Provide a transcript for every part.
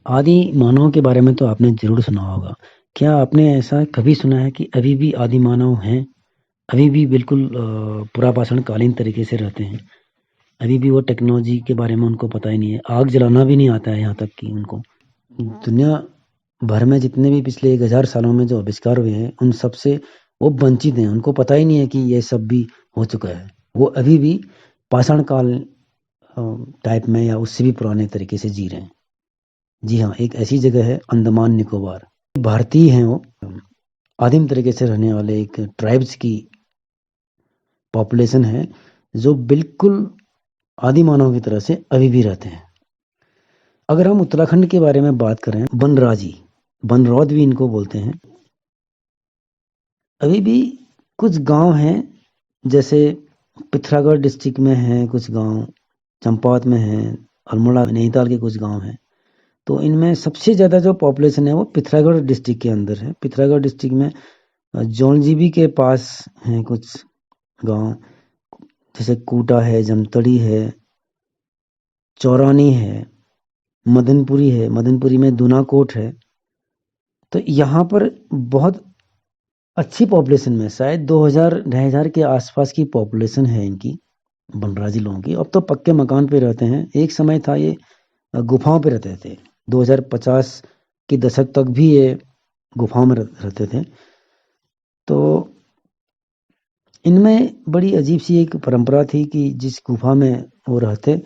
आदि मानव के बारे में तो आपने ज़रूर सुना होगा। क्या आपने ऐसा कभी सुना है कि अभी भी आदि मानव हैं? अभी भी बिल्कुल पुरापाषाणकालीन तरीके से रहते हैं। अभी भी वो टेक्नोलॉजी के बारे में उनको पता ही नहीं है। आग जलाना भी नहीं आता है यहाँ तक कि उनको। दुनिया भर में जितने भी पिछले 1000 सालों में जो आविष्कार हुए हैं, उन सब से वो वंचित हैं। उनको पता ही नहीं है कि ये सब भी हो चुका है। वो अभी भी पाषाण काल टाइप में या उससे भी पुराने तरीके से जी रहे हैं। जी हाँ, एक ऐसी जगह है अंडमान निकोबार। भारतीय हैं वो, आदिम तरीके से रहने वाले एक ट्राइब्स की पॉपुलेशन है, जो बिल्कुल आदि मानव की तरह से अभी भी रहते हैं। अगर हम उत्तराखंड के बारे में बात करें, बनराजी, बनरौद भी इनको बोलते हैं। अभी भी कुछ गांव हैं, जैसे पिथौरागढ़ डिस्ट्रिक्ट में हैं कुछ गांव, चंपावत में हैं, अल्मोड़ा नैनीताल के कुछ गांव हैं। तो इनमें सबसे ज़्यादा जो पॉपुलेशन है वो पिथौरागढ़ डिस्ट्रिक्ट के अंदर है। पिथौरागढ़ डिस्ट्रिक्ट में जौनजीबी के पास हैं कुछ गांव, जैसे कूटा है, जमतड़ी है, चौरानी है, मदनपुरी है। मदनपुरी में दूनाकोट है। तो यहाँ पर बहुत अच्छी पॉपुलेशन में, शायद 2000 2500 के आसपास की पॉपुलेशन है इनकी, बनराजी लोगों की। अब तो पक्के मकान पे रहते हैं। एक समय था ये गुफाओं पे रहते थे। 2050 के दशक तक भी ये गुफाओं में रहते थे। तो इनमें बड़ी अजीब सी एक परंपरा थी कि जिस गुफा में वो रहते,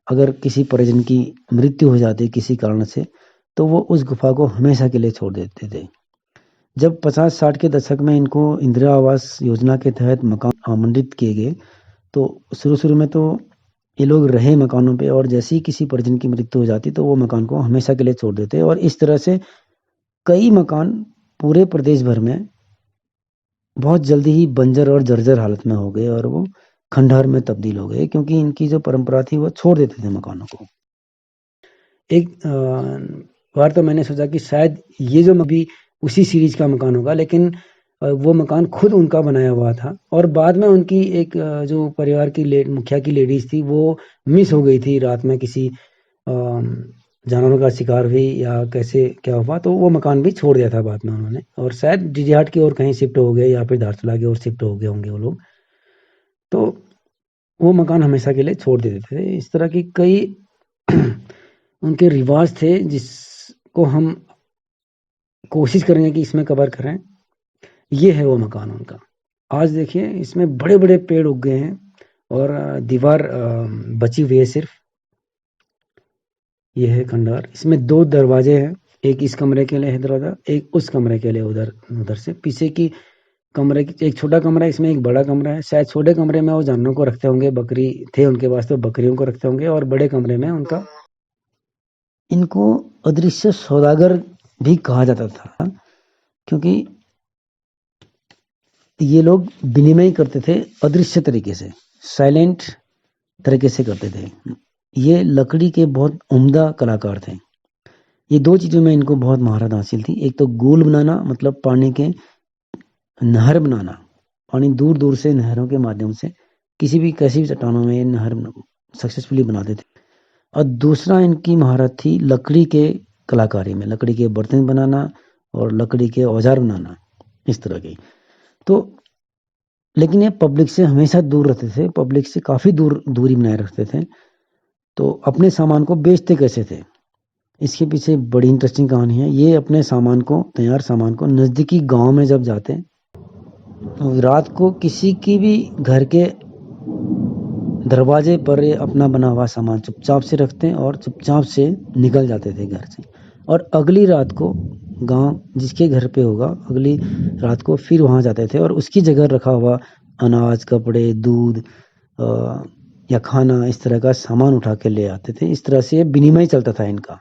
अगर किसी परिजन की मृत्यु हो जाती किसी कारण से, तो वो उस गुफा को हमेशा के लिए छोड़ देते थे। जब 50-60 के दशक में इनको इंदिरा आवास योजना के तहत मकान आवंटित किए गए, तो शुरू-शुरू में तो ये लोग रहे मकानों पे, और जैसे ही किसी परिजन की मृत्यु हो जाती तो वो मकान को हमेशा के लिए छोड़ देते, और इस तरह से कई मकान पूरे प्रदेश भर में बहुत जल्दी ही बंजर और जर्जर हालत में हो गए, और वो खंडहर में तब्दील हो गए, क्योंकि इनकी जो परंपरा थी वो छोड़ देते थे मकानों को। एक बार तो मैंने सोचा कि शायद ये जो भी उसी सीरीज का मकान होगा, लेकिन वो मकान खुद उनका बनाया हुआ था। और बाद में उनकी एक जो परिवार की मुखिया की लेडीज थी, वो मिस हो गई थी रात में, किसी जानवरों का शिकार हुई या कैसे क्या हुआ, तो वो मकान भी छोड़ दिया था बाद में उन्होंने, और शायद जिजियाट की ओर कहीं शिफ्ट हो गए या फिर धारचूला की ओर शिफ्ट हो गए होंगे वो लोग। तो वो मकान हमेशा के लिए छोड़ देते थे। इस तरह की कई उनके रिवाज थे, जिसको हम कोशिश करेंगे कि इसमें कवर करें। ये है वो मकान उनका। आज देखिए, इसमें बड़े बड़े पेड़ उग गए हैं, और दीवार बची हुई है सिर्फ। ये है खंडहर। इसमें 2 दरवाजे हैं, एक इस कमरे के लिए है दरवाजा, एक उस कमरे के लिए उधर उधर से। पीछे की कमरे की एक छोटा कमरा है, इसमें एक बड़ा कमरा है। शायद छोटे कमरे में वो जानवरों को रखते होंगे, बकरी थे उनके पास तो बकरियों को रखते होंगे, और बड़े कमरे में उनका, इनको अदृश्य सौदागर भी कहा जाता था, क्योंकि ये लोग विनिमय करते थे अदृश्य तरीके से, साइलेंट तरीके से करते थे। ये लकड़ी के बहुत उम्दा कलाकार थे। ये 2 चीज़ों में इनको बहुत महारत हासिल थी। एक तो गोल बनाना, मतलब पानी के नहर बनाना, पानी दूर दूर से नहरों के माध्यम से किसी भी कैसी भी चट्टानों में ये नहर सक्सेसफुली बनाते थे। और दूसरा इनकी महारत थी लकड़ी के कलाकारी में, लकड़ी के बर्तन बनाना और लकड़ी के औजार बनाना, इस तरह के। तो लेकिन ये पब्लिक से हमेशा दूर रहते थे, पब्लिक से काफ़ी दूरी बनाए रखते थे। तो अपने सामान को बेचते कैसे थे, इसके पीछे बड़ी इंटरेस्टिंग कहानी है। ये अपने सामान को, तैयार सामान को, नज़दीकी गांव में जब जाते, रात को किसी की भी घर के दरवाजे पर ये अपना बना हुआ सामान चुपचाप से रखते हैं और चुपचाप से निकल जाते थे घर से। और अगली रात को गांव जिसके घर पे होगा, अगली रात को फिर वहां जाते थे, और उसकी जगह रखा हुआ अनाज, कपड़े, दूध या खाना, इस तरह का सामान उठा के ले आते थे। इस तरह से ये विनिमय चलता था इनका,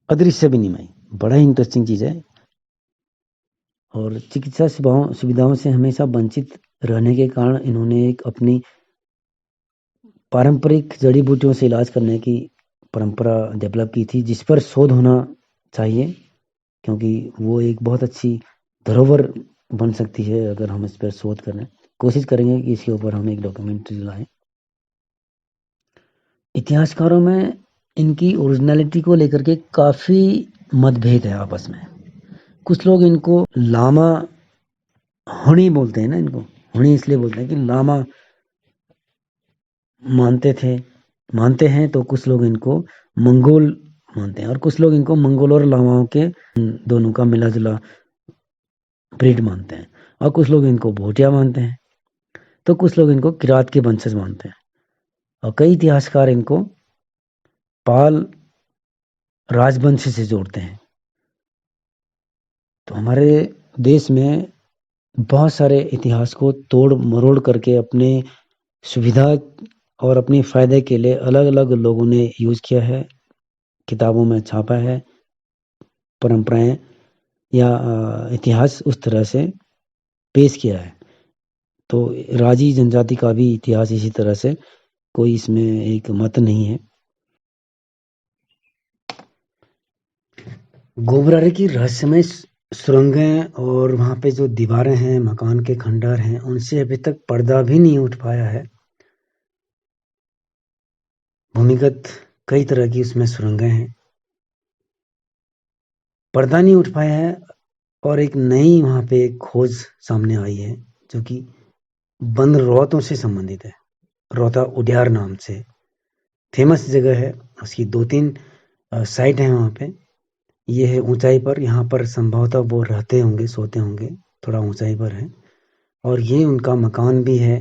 अदृश्य विनिमय। बड़ा ही इंटरेस्टिंग चीज़ है। और चिकित्सा सुविधाओं से हमेशा वंचित रहने के कारण इन्होंने एक अपनी पारंपरिक जड़ी बूटियों से इलाज करने की परंपरा डेवलप की थी, जिस पर शोध होना चाहिए, क्योंकि वो एक बहुत अच्छी धरोहर बन सकती है अगर हम इस पर शोध करें। कोशिश करेंगे कि इसके ऊपर हम एक डॉक्यूमेंट्री लाएं। इतिहासकारों में इनकी ओरिजिनलिटी को लेकर के काफ़ी मतभेद है आपस में। कुछ लोग इनको लामा हुणी बोलते हैं ना, इनको हुणी इसलिए बोलते हैं कि लामा मानते हैं, तो कुछ लोग इनको मंगोल मानते हैं, और कुछ लोग इनको मंगोल और लामाओं के दोनों का मिला जुला ब्रीड मानते हैं, और कुछ लोग इनको भोटिया मानते हैं, तो कुछ लोग इनको किरात के वंशज मानते हैं, और कई इतिहासकार इनको पाल राजवंश से जोड़ते हैं। तो हमारे देश में बहुत सारे इतिहास को तोड़ मरोड़ करके अपने सुविधा और अपने फायदे के लिए अलग अलग लोगों ने यूज किया है, किताबों में छापा है, परंपराएं या इतिहास उस तरह से पेश किया है। तो राजी जनजाति का भी इतिहास इसी तरह से, कोई इसमें एक मत नहीं है। गोबरारे की रहस्यमय सुरंगें और वहाँ पे जो दीवारें हैं, मकान के खंडर हैं, उनसे अभी तक पर्दा भी नहीं उठ पाया है। भूमिगत कई तरह की उसमें सुरंगें हैं, पर्दा नहीं उठ पाया है। और एक नई वहाँ पे खोज सामने आई है जो कि बंद रौतों से संबंधित है। रौता उड्यार नाम से फेमस जगह है, उसकी 2-3 साइट हैं वहाँ पे। ये है ऊंचाई पर, यहाँ पर संभवतः वो रहते होंगे, सोते होंगे, थोड़ा ऊंचाई पर है। और ये उनका मकान भी है,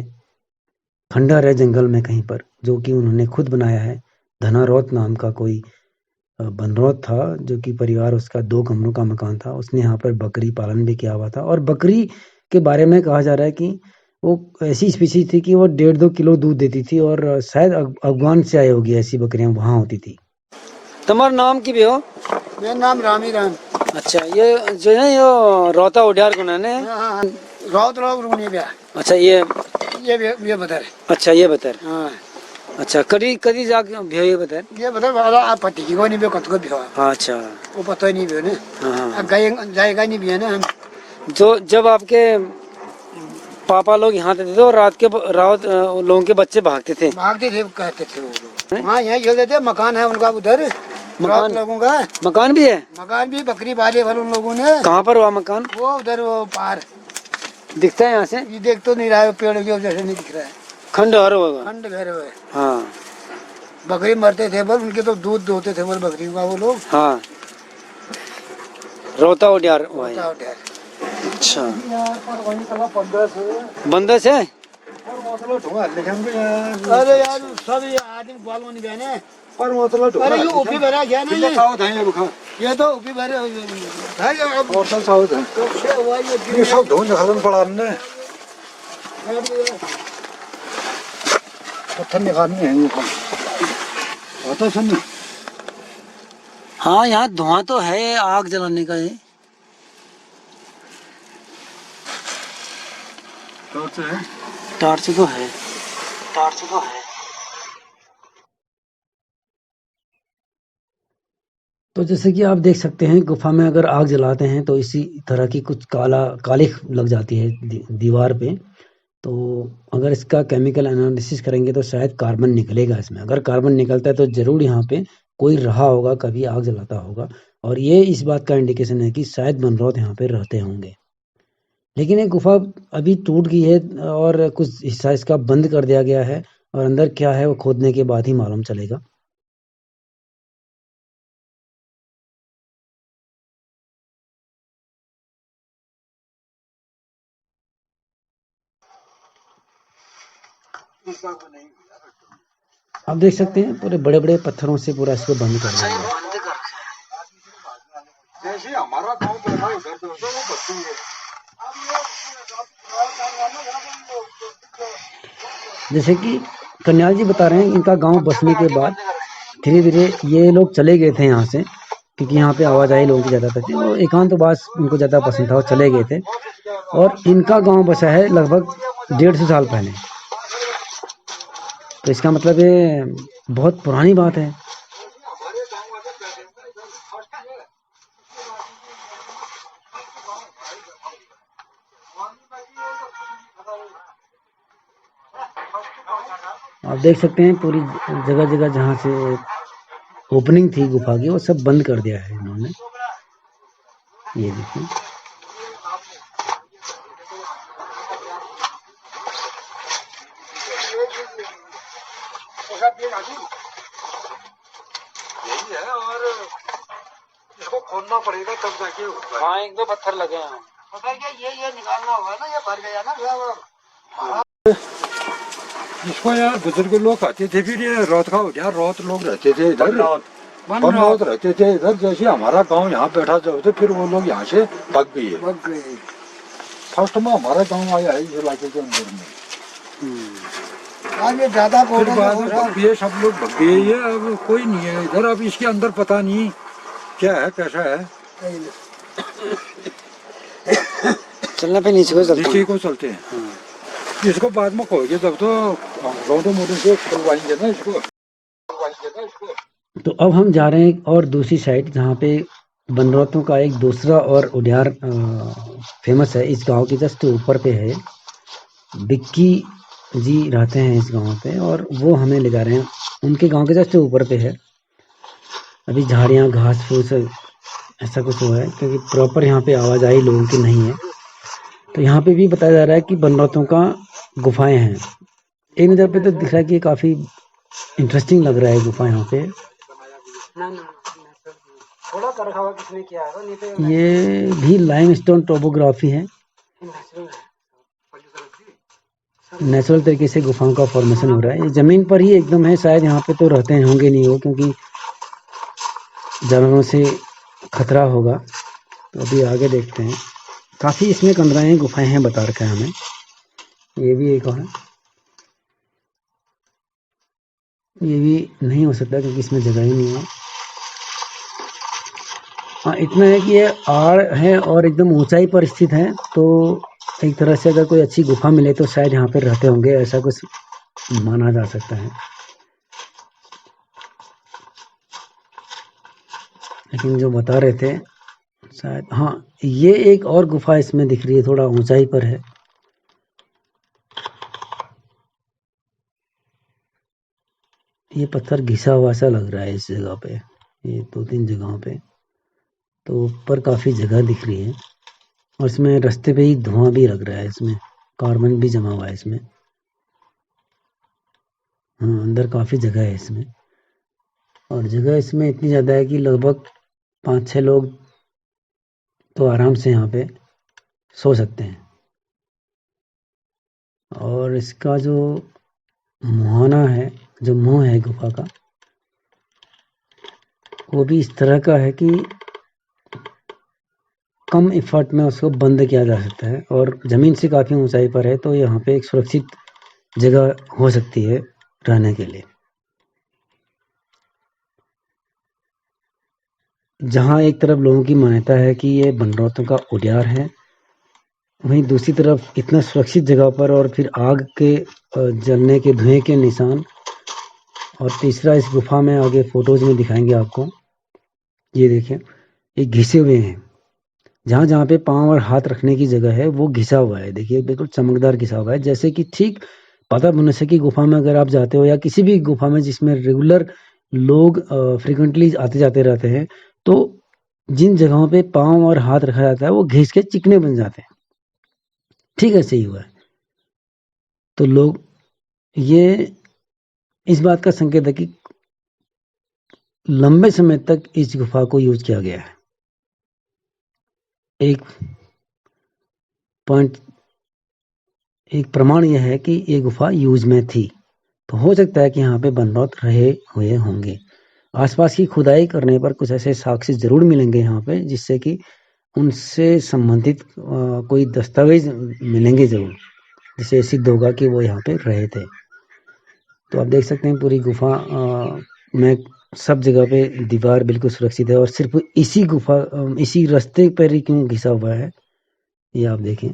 खंडहर है जंगल में कहीं पर, जो कि उन्होंने खुद बनाया है। धनारौत नाम का कोई बनरौत था, जो कि परिवार उसका 2 कमरों का मकान था। उसने यहाँ पर बकरी पालन भी किया हुआ था, और बकरी के बारे में कहा जा रहा है कि वो ऐसी स्पीशीज थी कि वो 1.5-2 किलो दूध देती थी, और शायद अफगान से आई होगी ऐसी बकरियां वहाँ होती थी। तुम्हारा नाम की भी हो? मेरा नाम रामी राम। अच्छा, ये जो है ये रोता उड्यार को ने हाँ, राउत लोग रुकनी भी। अच्छा, ये बता अच्छा, ये बता हाँ। अच्छा, कदी कदी जाके भी ये बता ये बता वाला आप पट्टी की कोई नहीं भी कत को भी हो। हाँ, अच्छा, वो पता ही नहीं भी ने। हाँ, गए जाएगा नहीं भी है ना। जो जब आपके पापा लोग यहाँ थे तो रात लोगों के बच्चे भागते थे कहते थे वो लोग। हाँ, यहाँ खेलते थे, मकान है उनका उधर। मकान लोगों का मकान भी है? मकान भी बकरी पाले वाले उन लोगों ने। कहाँ पर हुआ मकान? वो उधर वो पार दिखता है यहाँ से? ये देख तो नहीं रहा है, पेड़ की वजह से नहीं दिख रहा है। खंडहर होगा। खंडहर है। हाँ, बकरी मरते थे बोल, उनके तो दूध दोते थे बोल बकरी का वो लोग। हाँ, रोता उड्यार हुआ है। अच्छा, बंदस है। अरे यार सब ये आदमी बालों नहीं बहने पर मतलब अरे ये ऊपी भरा गया ना, ये तो ऊपी भरे है अब और सब साउथ है। ये सब ढूंढ खलन पड़ा हमने, पत्थर निकालने हैं ये आता सुन। हाँ, यहाँ धुआं तो है, आग जलाने का है। टार्च तो है। तो जैसे कि आप देख सकते हैं, गुफा में अगर आग जलाते हैं तो इसी तरह की कुछ कालिख लग जाती है दीवार पे। तो अगर इसका केमिकल एनालिसिस करेंगे तो शायद कार्बन निकलेगा इसमें। अगर कार्बन निकलता है तो जरूर यहाँ पे कोई रहा होगा, कभी आग जलाता होगा, और ये इस बात का इंडिकेशन है कि शायद बनरौत यहाँ पे रहते होंगे। लेकिन ये गुफा अभी टूट गई है और कुछ हिस्सा इसका बंद कर दिया गया है, और अंदर क्या है वो खोदने के बाद ही मालूम चलेगा। आप देख सकते हैं पूरे बड़े बड़े पत्थरों से पूरा इसको बंद कर दिया गया। जैसे हमारा गांव पड़ा उधर तो वो बस्ती है। जैसे कि कन्याल जी बता रहे हैं, इनका गांव बसने के बाद धीरे धीरे ये लोग चले गए थे यहाँ से, क्योंकि यहाँ पे आवाजाही लोगों की ज़्यादा थी, वो एकांतवास उनको ज़्यादा पसंद था, वो चले गए थे। और इनका गांव बसा है लगभग 150 साल पहले। तो इसका मतलब ये बहुत पुरानी बात है। आप देख सकते हैं पूरी जगह जगह जहाँ से ओपनिंग थी गुफा की, वो सब बंद कर दिया है इन्होंने। ये देखिए, यही है, और इसको खोदना पड़ेगा तब जाके। हाँ, एक दो पत्थर लगे हैं। पता क्या, ये निकालना होगा ना, ये भर गया ना। इसको यार बुजुर्ग लोग आते थे, फिर ये रौत का हो गया, रौत लोग रहते थे इधर, बनरौत रहते थे इधर। जैसे हमारा गांव यहाँ बैठा जाओ तो फिर वो लोग यहाँ से भाग गए। फर्स्ट में हमारा गांव आया है इस इलाके के अंदर में। ये ज्यादा फिर बाद में भग गए, सब लोग भग गए। ये अब कोई नहीं है इधर, अब इसके अंदर पता नहीं क्या है कैसा है। चलना पे नीचे को चलते हैं। इसको बाद में खोएंगे तब तो रोडो मोडो से खुलवाएंगे ना इसको। तो अब हम जा रहे हैं और दूसरी साइड, जहाँ पे बनरौतों का एक दूसरा और उद्यान फेमस है। इस गांव के जस्ट ऊपर पे है, बिक्की जी रहते हैं इस गांव पे, और वो हमें ले जा रहे हैं। उनके गांव के जस्ट ऊपर पे है। अभी झाड़ियाँ घास फूस ऐसा कुछ हुआ है, क्योंकि प्रॉपर यहाँ पे आवाजाही लोगों की नहीं है। तो यहाँ पे भी बताया जा रहा है कि बनरौतों का गुफाएं हैं। एक नज़र पे तो दिख रहा है कि काफ़ी इंटरेस्टिंग लग रहा है गुफा यहाँ पे। थोड़ा कर रखा हुआ किसने किया है, नहीं तो ये भी लाइमस्टोन टोपोग्राफी है, नेचुरल तरीके से गुफाओं का फॉर्मेशन हो रहा है। ये ज़मीन पर ही एकदम है, शायद यहाँ पे तो रहते हैं होंगे नहीं हो, क्योंकि जानवरों से खतरा होगा। तो अभी आगे देखते हैं। काफ़ी इसमें कमराएं गुफाएं हैं बता रखा है हमें। ये भी एक और है, ये भी नहीं हो सकता क्योंकि इसमें जगह ही नहीं है। हाँ, इतना है कि ये आड़ है और एकदम ऊंचाई पर स्थित है, तो एक तरह से अगर कोई अच्छी गुफा मिले तो शायद यहाँ पर रहते होंगे, ऐसा कुछ माना जा सकता है। लेकिन जो बता रहे थे शायद, हाँ, ये एक और गुफा इसमें दिख रही है, थोड़ा ऊंचाई पर है। ये पत्थर घिसा हुआ सा लग रहा है इस जगह पे, ये 2-3 जगहों पे। तो ऊपर काफ़ी जगह दिख रही है, और इसमें रास्ते पे ही धुआं भी लग रहा है, इसमें कार्बन भी जमा हुआ है इसमें। हाँ, अंदर काफ़ी जगह है इसमें, और जगह इसमें इतनी ज़्यादा है कि लगभग 5-6 लोग तो आराम से यहाँ पे सो सकते हैं। और इसका जो मुहाना है, जो मुंह है गुफा का, वो भी इस तरह का है कि कम एफर्ट में उसको बंद किया जा सकता है, और ज़मीन से काफ़ी ऊंचाई पर है, तो यहाँ पे एक सुरक्षित जगह हो सकती है रहने के लिए। जहाँ एक तरफ लोगों की मान्यता है कि ये बनरौतों का उद्यान है, वहीं दूसरी तरफ इतना सुरक्षित जगह पर, और फिर आग के जलने के धुएं के निशान। और तीसरा, इस गुफा में आगे फोटोज में दिखाएंगे आपको। ये देखें, ये घिसे हुए हैं, जहाँ जहाँ पे पाँव और हाथ रखने की जगह है वो घिसा हुआ है। देखिए, बिल्कुल चमकदार घिसा हुआ है, जैसे कि ठीक पता मनुष्य की गुफा में अगर आप जाते हो, या किसी भी गुफा में जिसमें रेगुलर लोग फ्रिक्वेंटली आते जाते रहते हैं, तो जिन जगहों पे पाँव और हाथ रखा जाता है वो घिस के चिकने बन जाते हैं। ठीक है, सही हुआ है। तो लोग, ये इस बात का संकेत है कि लंबे समय तक इस गुफा को यूज किया गया है। एक पॉइंट, एक प्रमाण यह है कि ये गुफा यूज में थी, तो हो सकता है कि यहाँ पे बनरौत रहे हुए होंगे। आसपास की खुदाई करने पर कुछ ऐसे साक्ष्य जरूर मिलेंगे यहाँ पे, जिससे कि उनसे संबंधित कोई दस्तावेज मिलेंगे जरूर, जिससे सिद्ध होगा कि वो यहाँ पे रहे थे। तो आप देख सकते हैं पूरी गुफा में सब जगह पे दीवार बिल्कुल सुरक्षित है, और सिर्फ इसी गुफा इसी रास्ते पर ही क्यों घिसा हुआ है ये आप देखें।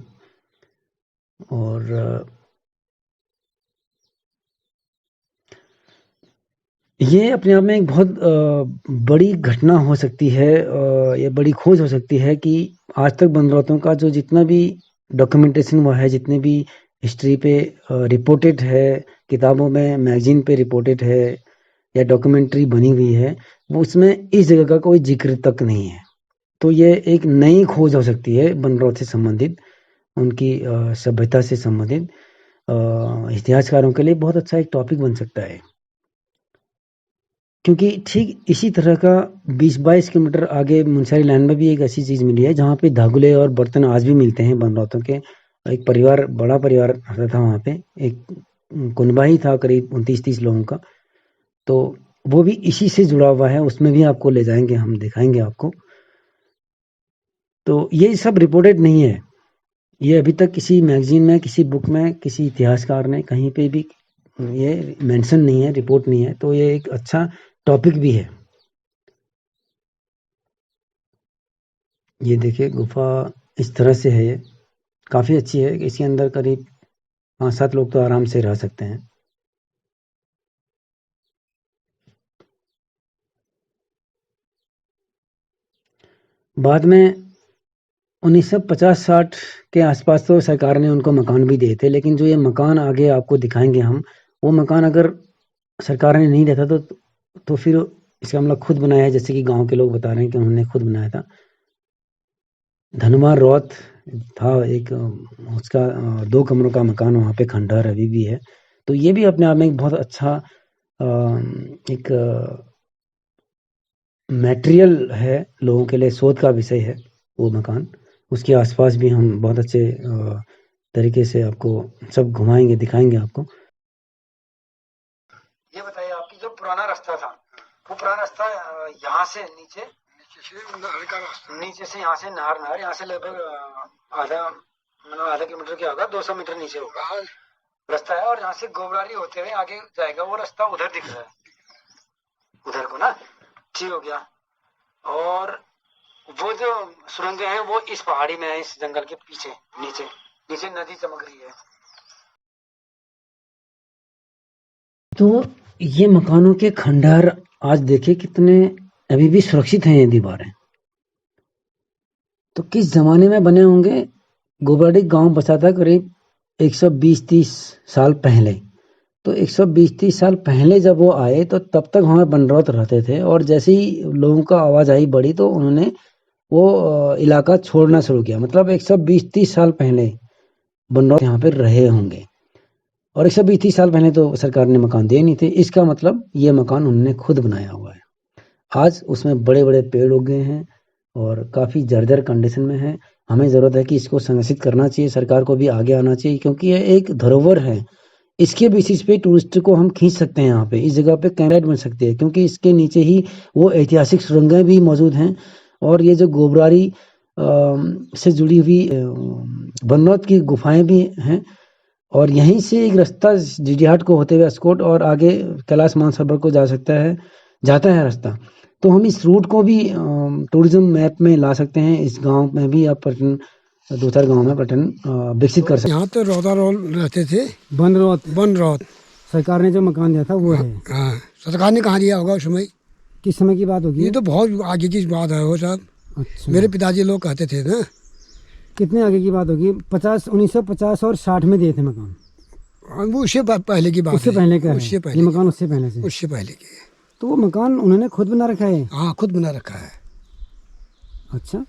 और ये अपने आप में एक बहुत बड़ी घटना हो सकती है, ये बड़ी खोज हो सकती है कि आज तक बनरौतों का जो जितना भी डॉक्यूमेंटेशन हुआ है, जितने भी हिस्ट्री पे रिपोर्टेड है, किताबों में, मैगजीन पे रिपोर्टेड है, या डॉक्यूमेंट्री बनी हुई है, वो उसमें इस जगह का कोई जिक्र तक नहीं है। तो ये एक नई खोज हो सकती है बनरौत से संबंधित, उनकी सभ्यता से संबंधित इतिहासकारों के लिए बहुत अच्छा एक टॉपिक बन सकता है। क्योंकि ठीक इसी तरह का 20-22 किलोमीटर आगे मुनस्यारी लैंड में भी एक ऐसी चीज़ मिली है जहाँ पे धागुले और बर्तन आज भी मिलते हैं बनरौतों के। एक परिवार, बड़ा परिवार रहता था वहाँ पे, एक कुनबा ही था करीब 29-30 लोगों का। तो वो भी इसी से जुड़ा हुआ है, उसमें भी आपको ले जाएंगे, हम दिखाएंगे आपको। तो ये सब रिपोर्टेड नहीं है, ये अभी तक किसी मैगजीन में, किसी बुक में, किसी इतिहासकार ने कहीं पे भी ये मेंशन नहीं है, रिपोर्ट नहीं है। तो ये एक अच्छा टॉपिक भी है। ये देखिए गुफा इस तरह से है, ये काफ़ी अच्छी है। इसके अंदर करीब 5-7 लोग तो आराम से रह सकते हैं। बाद में 1950-60 के आसपास तो सरकार ने उनको मकान भी दिए थे, लेकिन जो ये मकान आगे आपको दिखाएंगे हम, वो मकान अगर सरकार ने नहीं दिया था तो फिर इसका मतलब खुद बनाया है, जैसे कि गांव के लोग बता रहे हैं कि उन्होंने खुद बनाया था। धनवार रौत था एक, उसका 2 कमरों का मकान वहाँ पे खंडहर अभी भी है। तो ये भी अपने आप में एक बहुत अच्छा एक मटेरियल है, लोगों के लिए शोध का विषय है वो मकान। उसके आसपास भी हम बहुत अच्छे तरीके से आपको सब घुमाएंगे, दिखाएंगे आपको। ये बताइए, आपकी जो पुराना रास्ता था, वो पुराना रास्ता यहाँ से नीचे से यहाँ से नार यहाँ से लगभग आधा किलोमीटर क्या होगा, 200 मीटर नीचे होगा रास्ता है, और यहाँ से गोबरारी होते हुए आगे जाएगा। वो रास्ता उधर दिख रहा है, उधर को ना, ठीक हो गया। और वो जो सुरंगें हैं वो इस पहाड़ी में है, इस जंगल के पीछे नीचे नदी चमक रही है। तो ये मकानों के खंडहर आज देखिए कितने अभी भी सुरक्षित हैं ये दीवारें। तो किस जमाने में बने होंगे? गोबराडी गांव बसा था करीब 120-30 साल पहले। तो 120-30 साल पहले जब वो आए तो तब तक वहाँ बनरौत रहते थे, और जैसे ही लोगों का आवाजाही बढ़ी तो उन्होंने वो इलाका छोड़ना शुरू किया। मतलब 120-30 साल पहले बनरौत यहाँ पे रहे होंगे, और 120-30 साल पहले तो सरकार ने मकान दिए नहीं थे। इसका मतलब ये मकान उन्होंने खुद बनाया हुआ है। आज उसमें बड़े बड़े पेड़ उग गए हैं और काफ़ी जर्जर कंडीशन में है। हमें ज़रूरत है कि इसको संरक्षित करना चाहिए, सरकार को भी आगे आना चाहिए, क्योंकि ये एक धरोहर है। इसके बेसिस पे टूरिस्ट को हम खींच सकते हैं, यहाँ पे इस जगह पे कैंपसाइट बन सकती है, क्योंकि इसके नीचे ही वो ऐतिहासिक सुरंगें भी मौजूद हैं। और ये जो गोबरारी से जुड़ी हुई बनरौत की गुफाएं भी हैं, और यहीं से एक रास्ता जीडीहाट को होते हुए अस्कोट और आगे कैलाश मानसरोवर को जाता है रास्ता। तो हम इस रूट को भी टूरिज्म मैप में ला सकते हैं। इस गांव में भी आप पर्यटन, 2-4 गांव में पर्यटन विकसित कर सकते हैं। यहाँ तो रौदारोल रहते थे, बनरौत सरकार ने जो मकान दिया था वो है। हाँ, सरकार ने कहाँ दिया होगा उस समय? किस समय की बात होगी? ये तो बहुत आगे की बात है वो साहब। अच्छा, मेरे पिताजी लोग कहते थे ना। कितने आगे की बात होगी? 1950 और 60 में दिए थे मकान। वो उससे पहले की बात उससे है। पहले का है उससे ये पहले मकान, उससे पहले से। उससे पहले की है। तो वो मकान उन्होंने खुद बना रखा है? हाँ, खुद बना रखा है। अच्छा,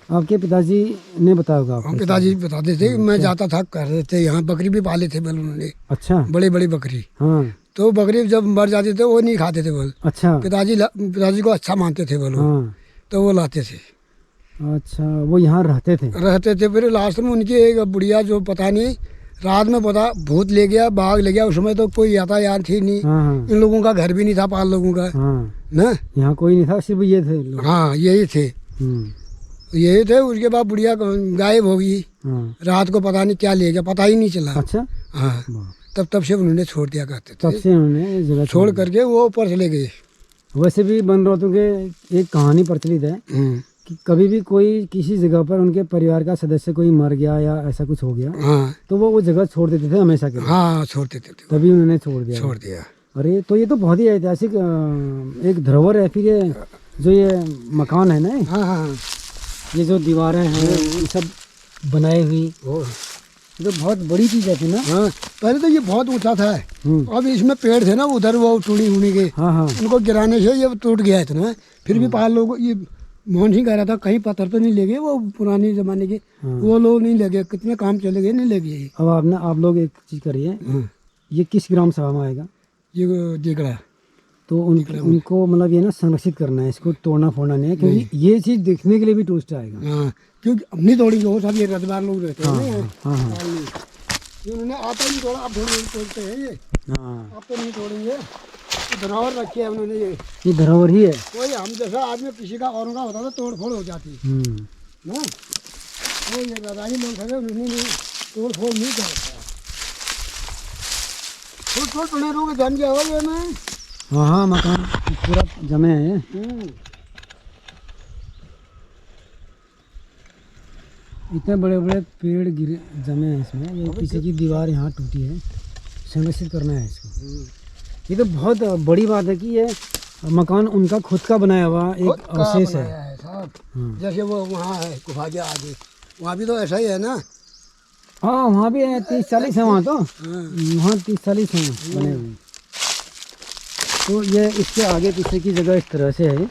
आपके पिताजी ने बताया होगा आपको? हम पिताजी बताते थे, मैं जाता था, कर रहे थे यहाँ बकरी भी पाले थे बल उन्होंने। अच्छा, बड़ी बड़ी बकरी। हाँ। तो बकरी जब मर जाती थे वो नहीं खाते थे बल। अच्छा, पिताजी को अच्छा मानते थे बल, हाँ। तो वो लाते थे। अच्छा, वो यहाँ रहते थे? फिर लास्ट में उनकी एक बुढ़िया, जो पता नहीं रात में पता भूत ले गया, बाघ ले गया। उस समय तो कोई यातायात थी नहीं। हाँ, हाँ। इन लोगों का घर भी नहीं था, 5 लोगों का। हाँ, ना, यहाँ कोई नहीं था, सिर्फ ये थे लोग। हाँ, यही थे। यही थे। उसके बाद बुढ़िया गायब हो गई। हाँ। रात को पता नहीं क्या ले गया, पता ही नहीं चला। अच्छा, हाँ, तब से उन्होंने छोड़ दिया करते थे। तब से उन्होंने ये जगह छोड़ करके वो ऊपर चले गए। वैसे भी बनरौतों के एक कहानी प्रचलित है कि कभी भी कोई किसी जगह पर उनके परिवार का सदस्य कोई मर गया या ऐसा कुछ हो गया, हाँ, तो वो जगह छोड़ देते थे हमेशा के लिए। हाँ, छोड़ देते थे। तभी उन्होंने छोड़ दिया। अरे, तो ये तो बहुत ही ऐतिहासिक एक धरोहर है। फिर ये जो ये मकान है ना, हाँ, हाँ, ये जो दीवारें हैं ये सब बनाई हुई, ये तो बहुत बड़ी चीज़ है ना। हाँ, पहले तो ये बहुत ऊंचा था। अब इसमें पेड़ थे ना उधर वो टूटी होने के, हाँ हाँ उनको गिराने से ये टूट गया इतना। फिर भी पहाड़ लोग ये मोहन सिंह कह रहा था कहीं पत्थर तो नहीं लगे वो पुराने जमाने के, वो लोग नहीं लगे, कितने काम चले गए, नहीं लगे। अब आप लोग एक चीज़ करिए, ये किस ग्राम सभा में आएगा? ये जिगड़ा तो उनको मतलब ये ना संरक्षित करना है, इसको तोड़ना फोड़ना नहीं है, क्योंकि ये चीज़ देखने के लिए भी टूरिस्ट आएगा। हाँ, क्योंकि अब नहीं तोड़ेंगे, वो सब ये रजबार लोग रहते हैं ना। हाँ हाँ उन्होंने आता नहीं तोड़ा, अब थोड़ी तोड़ते हैं ये। हाँ, अब तो नहीं तोड़ेंगे, धरोहर रखी है उन्होंने ये धरोहर ही है। कोई हम जैसा आदमी किसी का औरों का होता था तोड़ फोड़ हो जाती ना, वो ये राजाई लोग थे उन्होंने तोड़ फोड़ नहीं करता। छोट बने लोग जम गया होगा ये में। हाँ हाँ, मकान पूरा जमे है। इतने बड़े बड़े पेड़ गिरे जमे हैं इसमें, ये किसी की दीवार यहाँ टूटी है, संरक्षित करना है इसको। ये तो बहुत बड़ी बात है कि ये मकान उनका खुद का बनाया हुआ एक अवशेष है साहब। जैसे वो वहाँ है गुफा के आगे, वहाँ भी तो ऐसा ही है ना। हाँ वहाँ भी है, 30-40 है वहाँ, तो वहाँ 30-40 हैं बने हुए। तो ये इसके आगे पीछे की जगह इस तरह से है।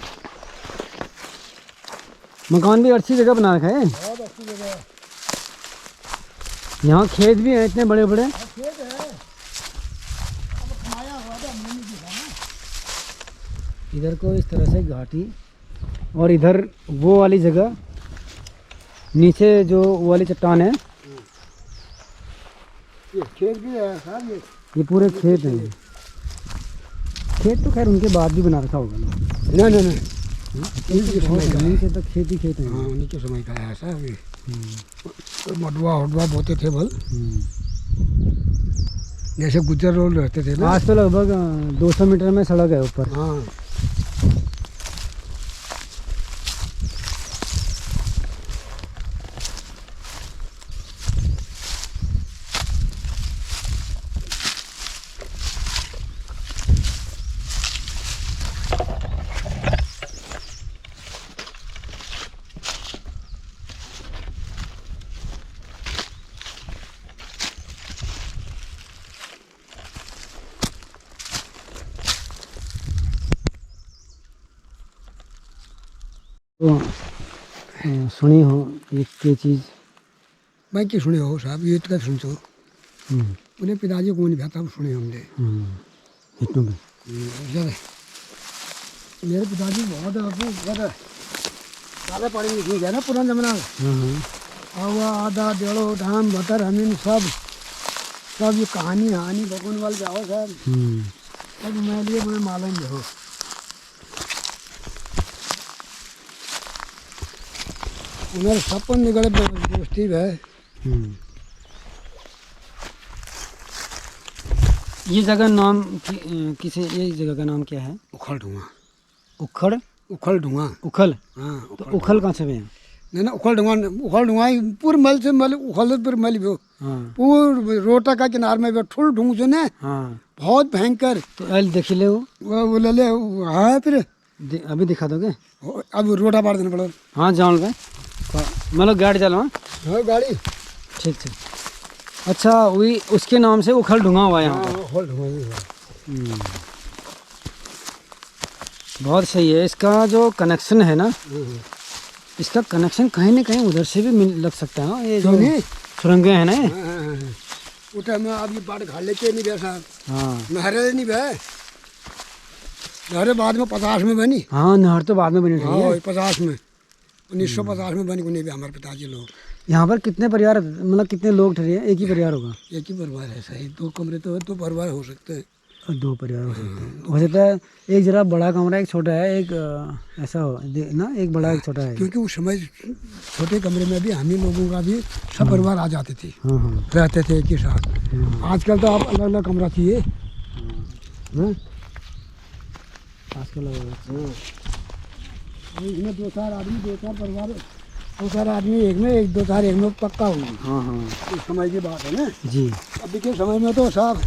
मकान भी अच्छी जगह बना रखा है, बहुत अच्छी जगह है। यहाँ खेत भी है इतने बड़े बड़े। खेत है, अब खाया हुआ था हमने नहीं दिखा ना। इधर को इस तरह से घाटी, और इधर वो वाली जगह नीचे जो वो वाली चट्टान है, ये खेत भी है साहब। ये पूरे खेत हैं। खेत तो खैर उनके बाद भी बना रखा होगा ना। नहीं नहीं जमीन से तो खेत ही खेत है। हाँ, उन्हीं के समय का है ऐसा भी। मडवा उडवा बोते थे बल, जैसे गुज्जर रोड रहते थे ना। आज तो लगभग 200 मीटर में सड़क है ऊपर। हाँ, तो सुनी हो ये चीज़? मैं क्या सुने हो साहब, ये तो सुन तो उन्हें पिताजी को नहीं भाता सुने हमने। इतनों में मेरे पिताजी बहुत ज़्यादा पढ़े लिखे गए ना पुराने जमाना में। हवा आधा डेढ़ो धाम बतर हमीन सब ये कहानी भगवान वाले जाओ साहब, सब मैं लिए मुझे मालूम हो। उन्हें सपन निकले दोस्ती है। ये जगह नाम किसी, ये जगह का नाम क्या है? उखल ढूंगा। उखल ढूंगा। उखल। हाँ, तो उखल कहाँ से है? नहीं ना, उखल ढूंगा पूरे मल से मल उखल पूरे मल भी पूरे रोटा का किनार में ठुल ढूंग जो ना। हाँ, बहुत भयंकर। तो एल देख ले वो ले ले। हाँ फिर अभी दिखा दोगे? अब रोटा बार देना पड़ा। हाँ जान भाई, मतलब गाड़ी चलो। हाँ गाड़ी ठीक। अच्छा, वही उसके नाम से उखल ढूंगा हुआ है यहाँ पर। उखल ढूंगा। बहुत सही है। इसका जो कनेक्शन है ना, इसका कनेक्शन कहीं ना कहीं उधर से भी लग सकता है ना। ये जो सुरंगें हैं ना, उठा में अब ये बाढ़ घाट लेके नहीं गया साहब। हाँ, नहरे नहीं बहे, नहरे बाद में 50 में बनी। हाँ, नहर तो बाद में बनी थी। हाँ 50 में, 1950 में बनी। नहीं भी हमारे पिताजी लोग। यहाँ पर कितने परिवार, मतलब कितने लोग ठहरे हैं? एक ही परिवार होगा? एक ही परिवार है सही। 2 कमरे तो 2 परिवार हो सकते हैं। 2 परिवार हो सकते हैं। हो सकता है एक जरा बड़ा कमरा, एक छोटा है, एक ऐसा हो ना, एक बड़ा एक छोटा है। क्योंकि उस समय छोटे कमरे में भी हम ही लोगों का भी सब परिवार आ जाते थे। रहते थे एक ही साथ। आजकल तो आप अलग अलग कमरा चाहिए। आजकल इसमें 2-4 आदमी, 2-4 परिवार, 2-4 आदमी एक में, 1-2-4 एक में पक्का होंगे। हाँ, इस समय की बात है ना जी। अभी के समय में तो सब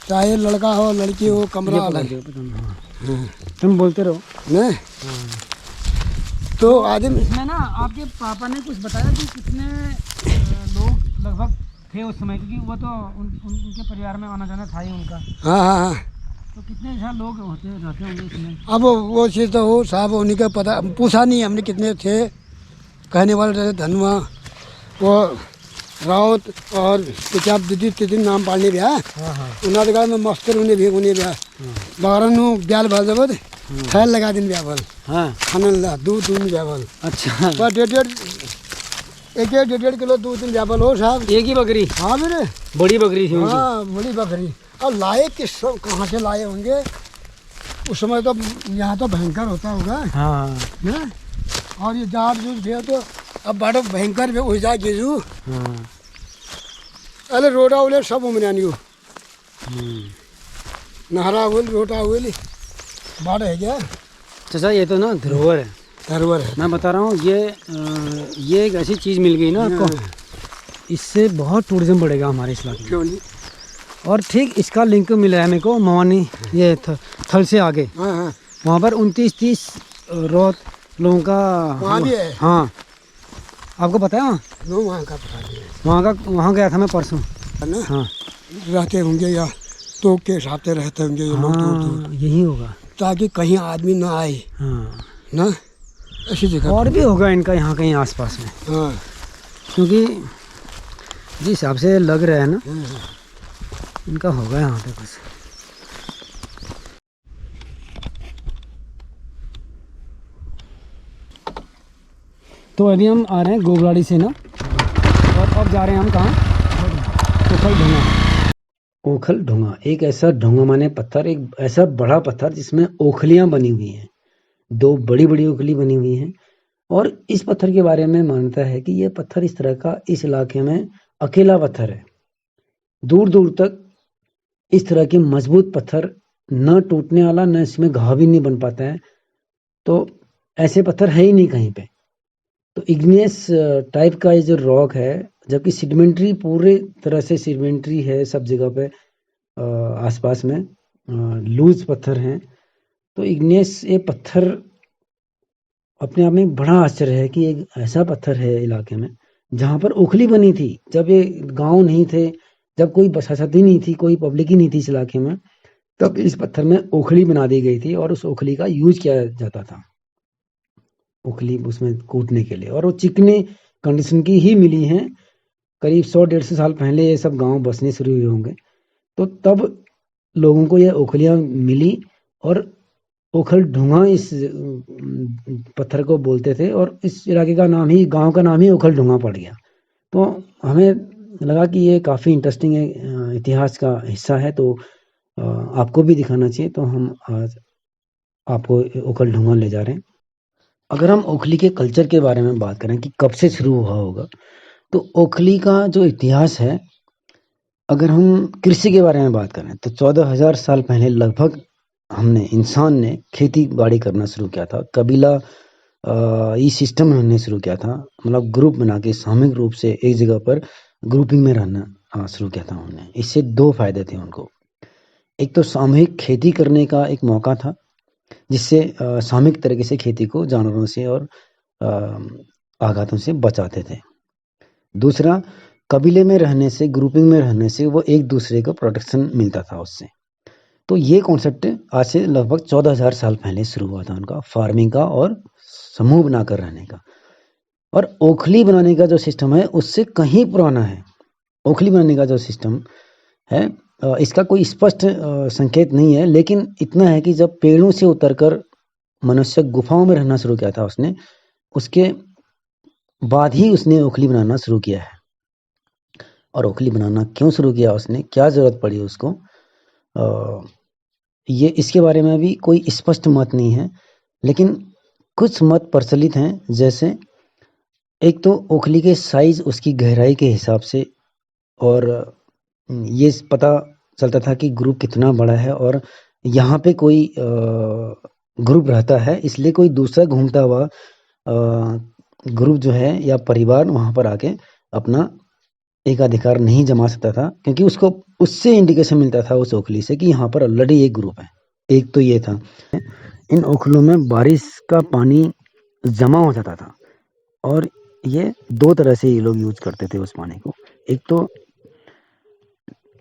चाहे लड़का हो लड़की हो, कमरा अलग। तुम बोलते रहो ना। तो आदमी इसमें ना आपके पापा ने कुछ बताया कि कितने लोग लगभग थे उस समय, क्योंकि वो तो उनके परिवार में आना जाना था ही उनका। हाँ हाँ हाँ। तो कितने साल लोग रहते होंगे इसमें? अब वो चीज़ तो हो साहब उन्हीं का पता, पूछा नहीं हमने कितने थे। कहने वाले रहे धनुआ वो राउत और क्या दीदी नाम पालने भी है। उन्होंने कहा मैं मस्तर उन्हें भी बारह ब्याल भर जब खैर लगा दिन ब्याह भर। हाँ खाना ला दूध ब्याह भर। अच्छा पर डेढ़ किलो दूध दिन ब्याह भर हो साहब। एक ही बकरी? हाँ मेरे बड़ी बकरी थी। हाँ बड़ी बकरी। और लाए किस कहाँ से लाए होंगे उस समय तो यहाँ तो भयंकर होता होगा। हाँ ना? और ये जाट जूझ भी तो अब बड़ा भयंकर भी हो जाए गेजू। हाँ अरे रोडा उले सब उमरानी हो नहरा हुल रोटा हुल बाढ़ है क्या? चाचा ये तो ना धरोहर है। धरोहर है मैं बता रहा हूँ। ये एक ऐसी चीज़ मिल गई ना आपको, इससे बहुत टूरिज्म बढ़ेगा हमारे इस इलाके में। क्यों नहीं? और ठीक इसका लिंक मिला है मेरे को मवानी ये थल से आगे। वहाँ पर 29-30 रोत लोगों का वहाँ भी है। हाँ आपको पता है? वहाँ का पता वहाँ गया था मैं परसों। हाँ रहते होंगे या तो के हिसाब से रहते होंगे ये लोग। हाँ यही होगा ताकि कहीं आदमी ना आए। हाँ ना ऐसी जगह और भी होगा इनका यहाँ कहीं आसपास में। हाँ क्योंकि जिस हिसाब से लग रहा है ना इनका होगा यहाँ पे कुछ। तो अभी हम आ रहे हैं गोगलाड़ी से ना, और अब जा रहे हैं हम कहाँ? ओखल ढोंगा। ओखल ढोंगा एक ऐसा ढोंगा माने पत्थर, एक ऐसा बड़ा पत्थर जिसमें ओखलियाँ बनी हुई हैं, 2 बड़ी बड़ी ओखली बनी हुई हैं। और इस पत्थर के बारे में मान्यता है कि ये पत्थर इस तरह का इस इलाके में अकेला पत्थर है। दूर दूर तक इस तरह के मजबूत पत्थर न टूटने वाला, न इसमें घाव भी नहीं बन पाता है। तो ऐसे पत्थर है ही नहीं कहीं पे। तो इग्नियस टाइप का ये जो रॉक है, जबकि सेडिमेंट्री पूरे तरह से सेडिमेंट्री है सब जगह पे आसपास में लूज पत्थर हैं। तो इग्नियस ये पत्थर अपने आप में बड़ा आश्चर्य है कि एक ऐसा पत्थर है इलाके में जहाँ पर ओखली बनी थी। जब ये गांव नहीं थे, जब कोई बसाती नहीं थी, कोई पब्लिक ही नहीं थी इस इलाके में, तब इस पत्थर में ओखली बना दी गई थी और उस ओखली का यूज किया जाता था, ओखली उसमें कूटने के लिए। और वो चिकने कंडीशन की ही मिली हैं। करीब 100-150 साल पहले ये सब गांव बसने शुरू हुए होंगे, तो तब लोगों को ये ओखलियाँ मिली और ओखल ढूंगा इस पत्थर को बोलते थे। और इस इलाके का नाम ही, गांव का नाम ही ओखल ढूंगा पड़ गया। तो हमें लगा कि ये काफ़ी इंटरेस्टिंग है, इतिहास का हिस्सा है, तो आपको भी दिखाना चाहिए। तो हम आज आपको ओखल ढूंगा ले जा रहे हैं। अगर हम ओखली के कल्चर के बारे में बात करें कि कब से शुरू हुआ होगा, तो ओखली का जो इतिहास है, अगर हम कृषि के बारे में बात करें तो 14,000 साल पहले लगभग इंसान ने खेती बाड़ी करना शुरू किया था। कबीला इस सिस्टम में हमने शुरू किया था, मतलब ग्रुप बना के सामूहिक रूप से एक जगह पर ग्रुपिंग में रहना शुरू किया था उन्होंने। इससे 2 फायदे थे उनको। एक तो सामूहिक खेती करने का एक मौका था, जिससे सामूहिक तरीके से खेती को जानवरों से और आघातों से बचाते थे। दूसरा, कबीले में रहने से, ग्रुपिंग में रहने से वो एक दूसरे को प्रोटेक्शन मिलता था उससे। तो ये कॉन्सेप्ट आज से लगभग 14,000 साल पहले शुरू हुआ था उनका, फार्मिंग का और समूह बनाकर रहने का। और ओखली बनाने का जो सिस्टम है उससे कहीं पुराना है। ओखली बनाने का जो सिस्टम है इसका कोई स्पष्ट संकेत नहीं है, लेकिन इतना है कि जब पेड़ों से उतरकर मनुष्य गुफाओं में रहना शुरू किया था उसने, उसके बाद ही उसने ओखली बनाना शुरू किया है। और ओखली बनाना क्यों शुरू किया उसने, क्या ज़रूरत पड़ी उसको, ये इसके बारे में भी कोई स्पष्ट मत नहीं है। लेकिन कुछ मत प्रचलित हैं, जैसे एक तो ओखली के साइज, उसकी गहराई के हिसाब से, और ये पता चलता था कि ग्रुप कितना बड़ा है और यहाँ पे कोई ग्रुप रहता है, इसलिए कोई दूसरा घूमता हुआ ग्रुप जो है या परिवार वहाँ पर आके अपना एकाधिकार नहीं जमा सकता था, क्योंकि उसको उससे इंडिकेशन मिलता था उस ओखली से कि यहाँ पर ऑलरेडी एक ग्रुप है। एक तो ये था। इन ओखलों में बारिश का पानी जमा हो जाता था और ये 2 तरह से ये लोग यूज करते थे उस पानी को। एक तो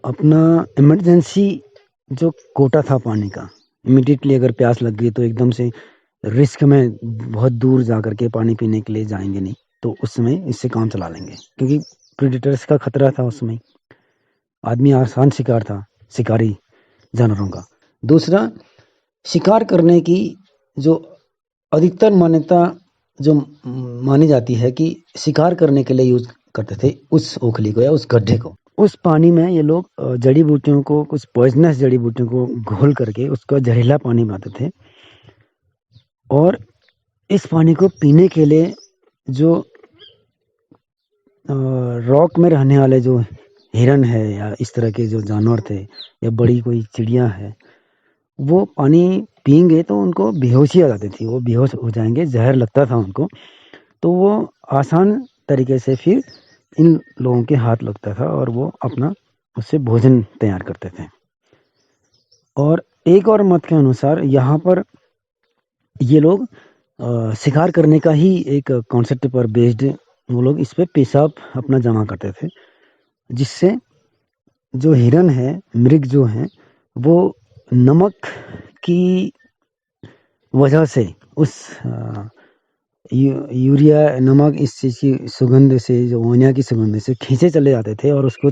अपना इमरजेंसी जो कोटा था पानी का, इमिडिएटली अगर प्यास लग गई तो एकदम से रिस्क में बहुत दूर जा करके पानी पीने के लिए जाएंगे नहीं, तो उस समय इससे काम चला लेंगे, क्योंकि प्रेडेटर्स का खतरा था उस समय। आदमी आसान शिकार था, शिकारी जानवरों का। दूसरा, शिकार करने की जो अधिकतर मान्यता जो मानी जाती है कि शिकार करने के लिए यूज करते थे उस ओखली को या उस गड्ढे को। उस पानी में ये लोग जड़ी बूटियों को, कुछ पॉइजनस जड़ी बूटियों को घोल करके उसका जहरीला पानी बनाते थे, और इस पानी को पीने के लिए जो रॉक में रहने वाले जो हिरन है या इस तरह के जो जानवर थे या बड़ी कोई चिड़िया है, वो पानी पियेंगे तो उनको बेहोशी आ जाती थी, वो बेहोश हो जाएंगे, जहर लगता था उनको, तो वो आसान तरीके से फिर इन लोगों के हाथ लगता था और वो अपना उससे भोजन तैयार करते थे। और एक और मत के अनुसार यहाँ पर ये लोग शिकार करने का ही एक कॉन्सेप्ट पर बेस्ड, वो लोग इस पे पेशाब अपना जमा करते थे, जिससे जो हिरन है, मृग जो है, वो नमक की वजह से उस यूरिया नमक इस चीज़ की सुगंध से, जो अमोनिया की सुगंध से खींचे चले जाते थे, और उसको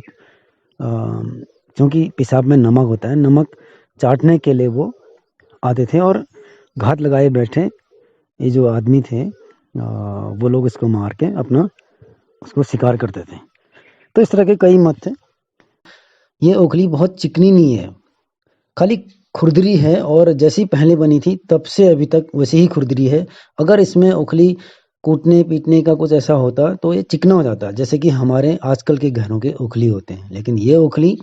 क्योंकि पेशाब में नमक होता है, नमक चाटने के लिए वो आते थे और घात लगाए बैठे ये जो आदमी थे वो लोग इसको मार के अपना उसको शिकार करते थे। तो इस तरह के कई मत थे। ये ओखली बहुत चिकनी नहीं है, खाली खुरदरी है, और जैसी पहले बनी थी तब से अभी तक वैसे ही खुरदरी है। अगर इसमें ओखली कूटने पीटने का कुछ ऐसा होता तो ये चिकना हो जाता, जैसे कि हमारे आजकल के घरों के ओखली होते हैं। लेकिन ये ओखली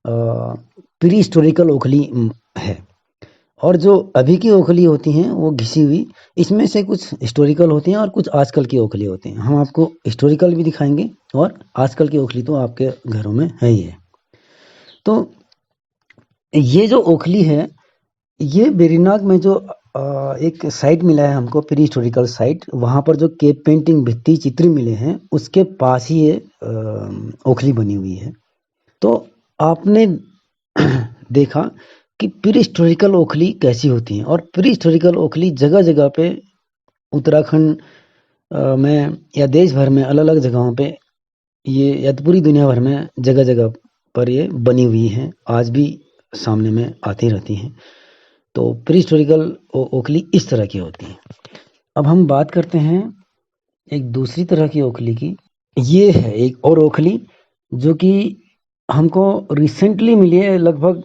प्री हिस्टोरिकल ओखली है, और जो अभी की ओखली होती हैं वो घिसी हुई, इसमें से कुछ हिस्टोरिकल होती हैं और कुछ आजकल की ओखली होती हैं। हम आपको हिस्टोरिकल भी दिखाएंगे, और आजकल की ओखली तो आपके घरों में है ही है। तो ये जो ओखली है, ये वेरिनाग में जो एक साइट मिला है हमको, प्री हिस्टोरिकल साइट, वहाँ पर जो केप पेंटिंग भित्ति चित्र मिले हैं उसके पास ही ये ओखली बनी हुई है। तो आपने देखा कि प्री हिस्टोरिकल ओखली कैसी होती हैं, और प्री हिस्टोरिकल ओखली जगह जगह पे उत्तराखंड में या देश भर में अलग अलग जगहों पे ये, या तो पूरी दुनिया भर में जगह जगह पर ये बनी हुई हैं, आज भी सामने में आती रहती हैं। तो प्री हिस्टोरिकल ओखली इस तरह की होती है। अब हम बात करते हैं एक दूसरी तरह की ओखली की। ये है एक और ओखली जो कि हमको रिसेंटली मिली है, लगभग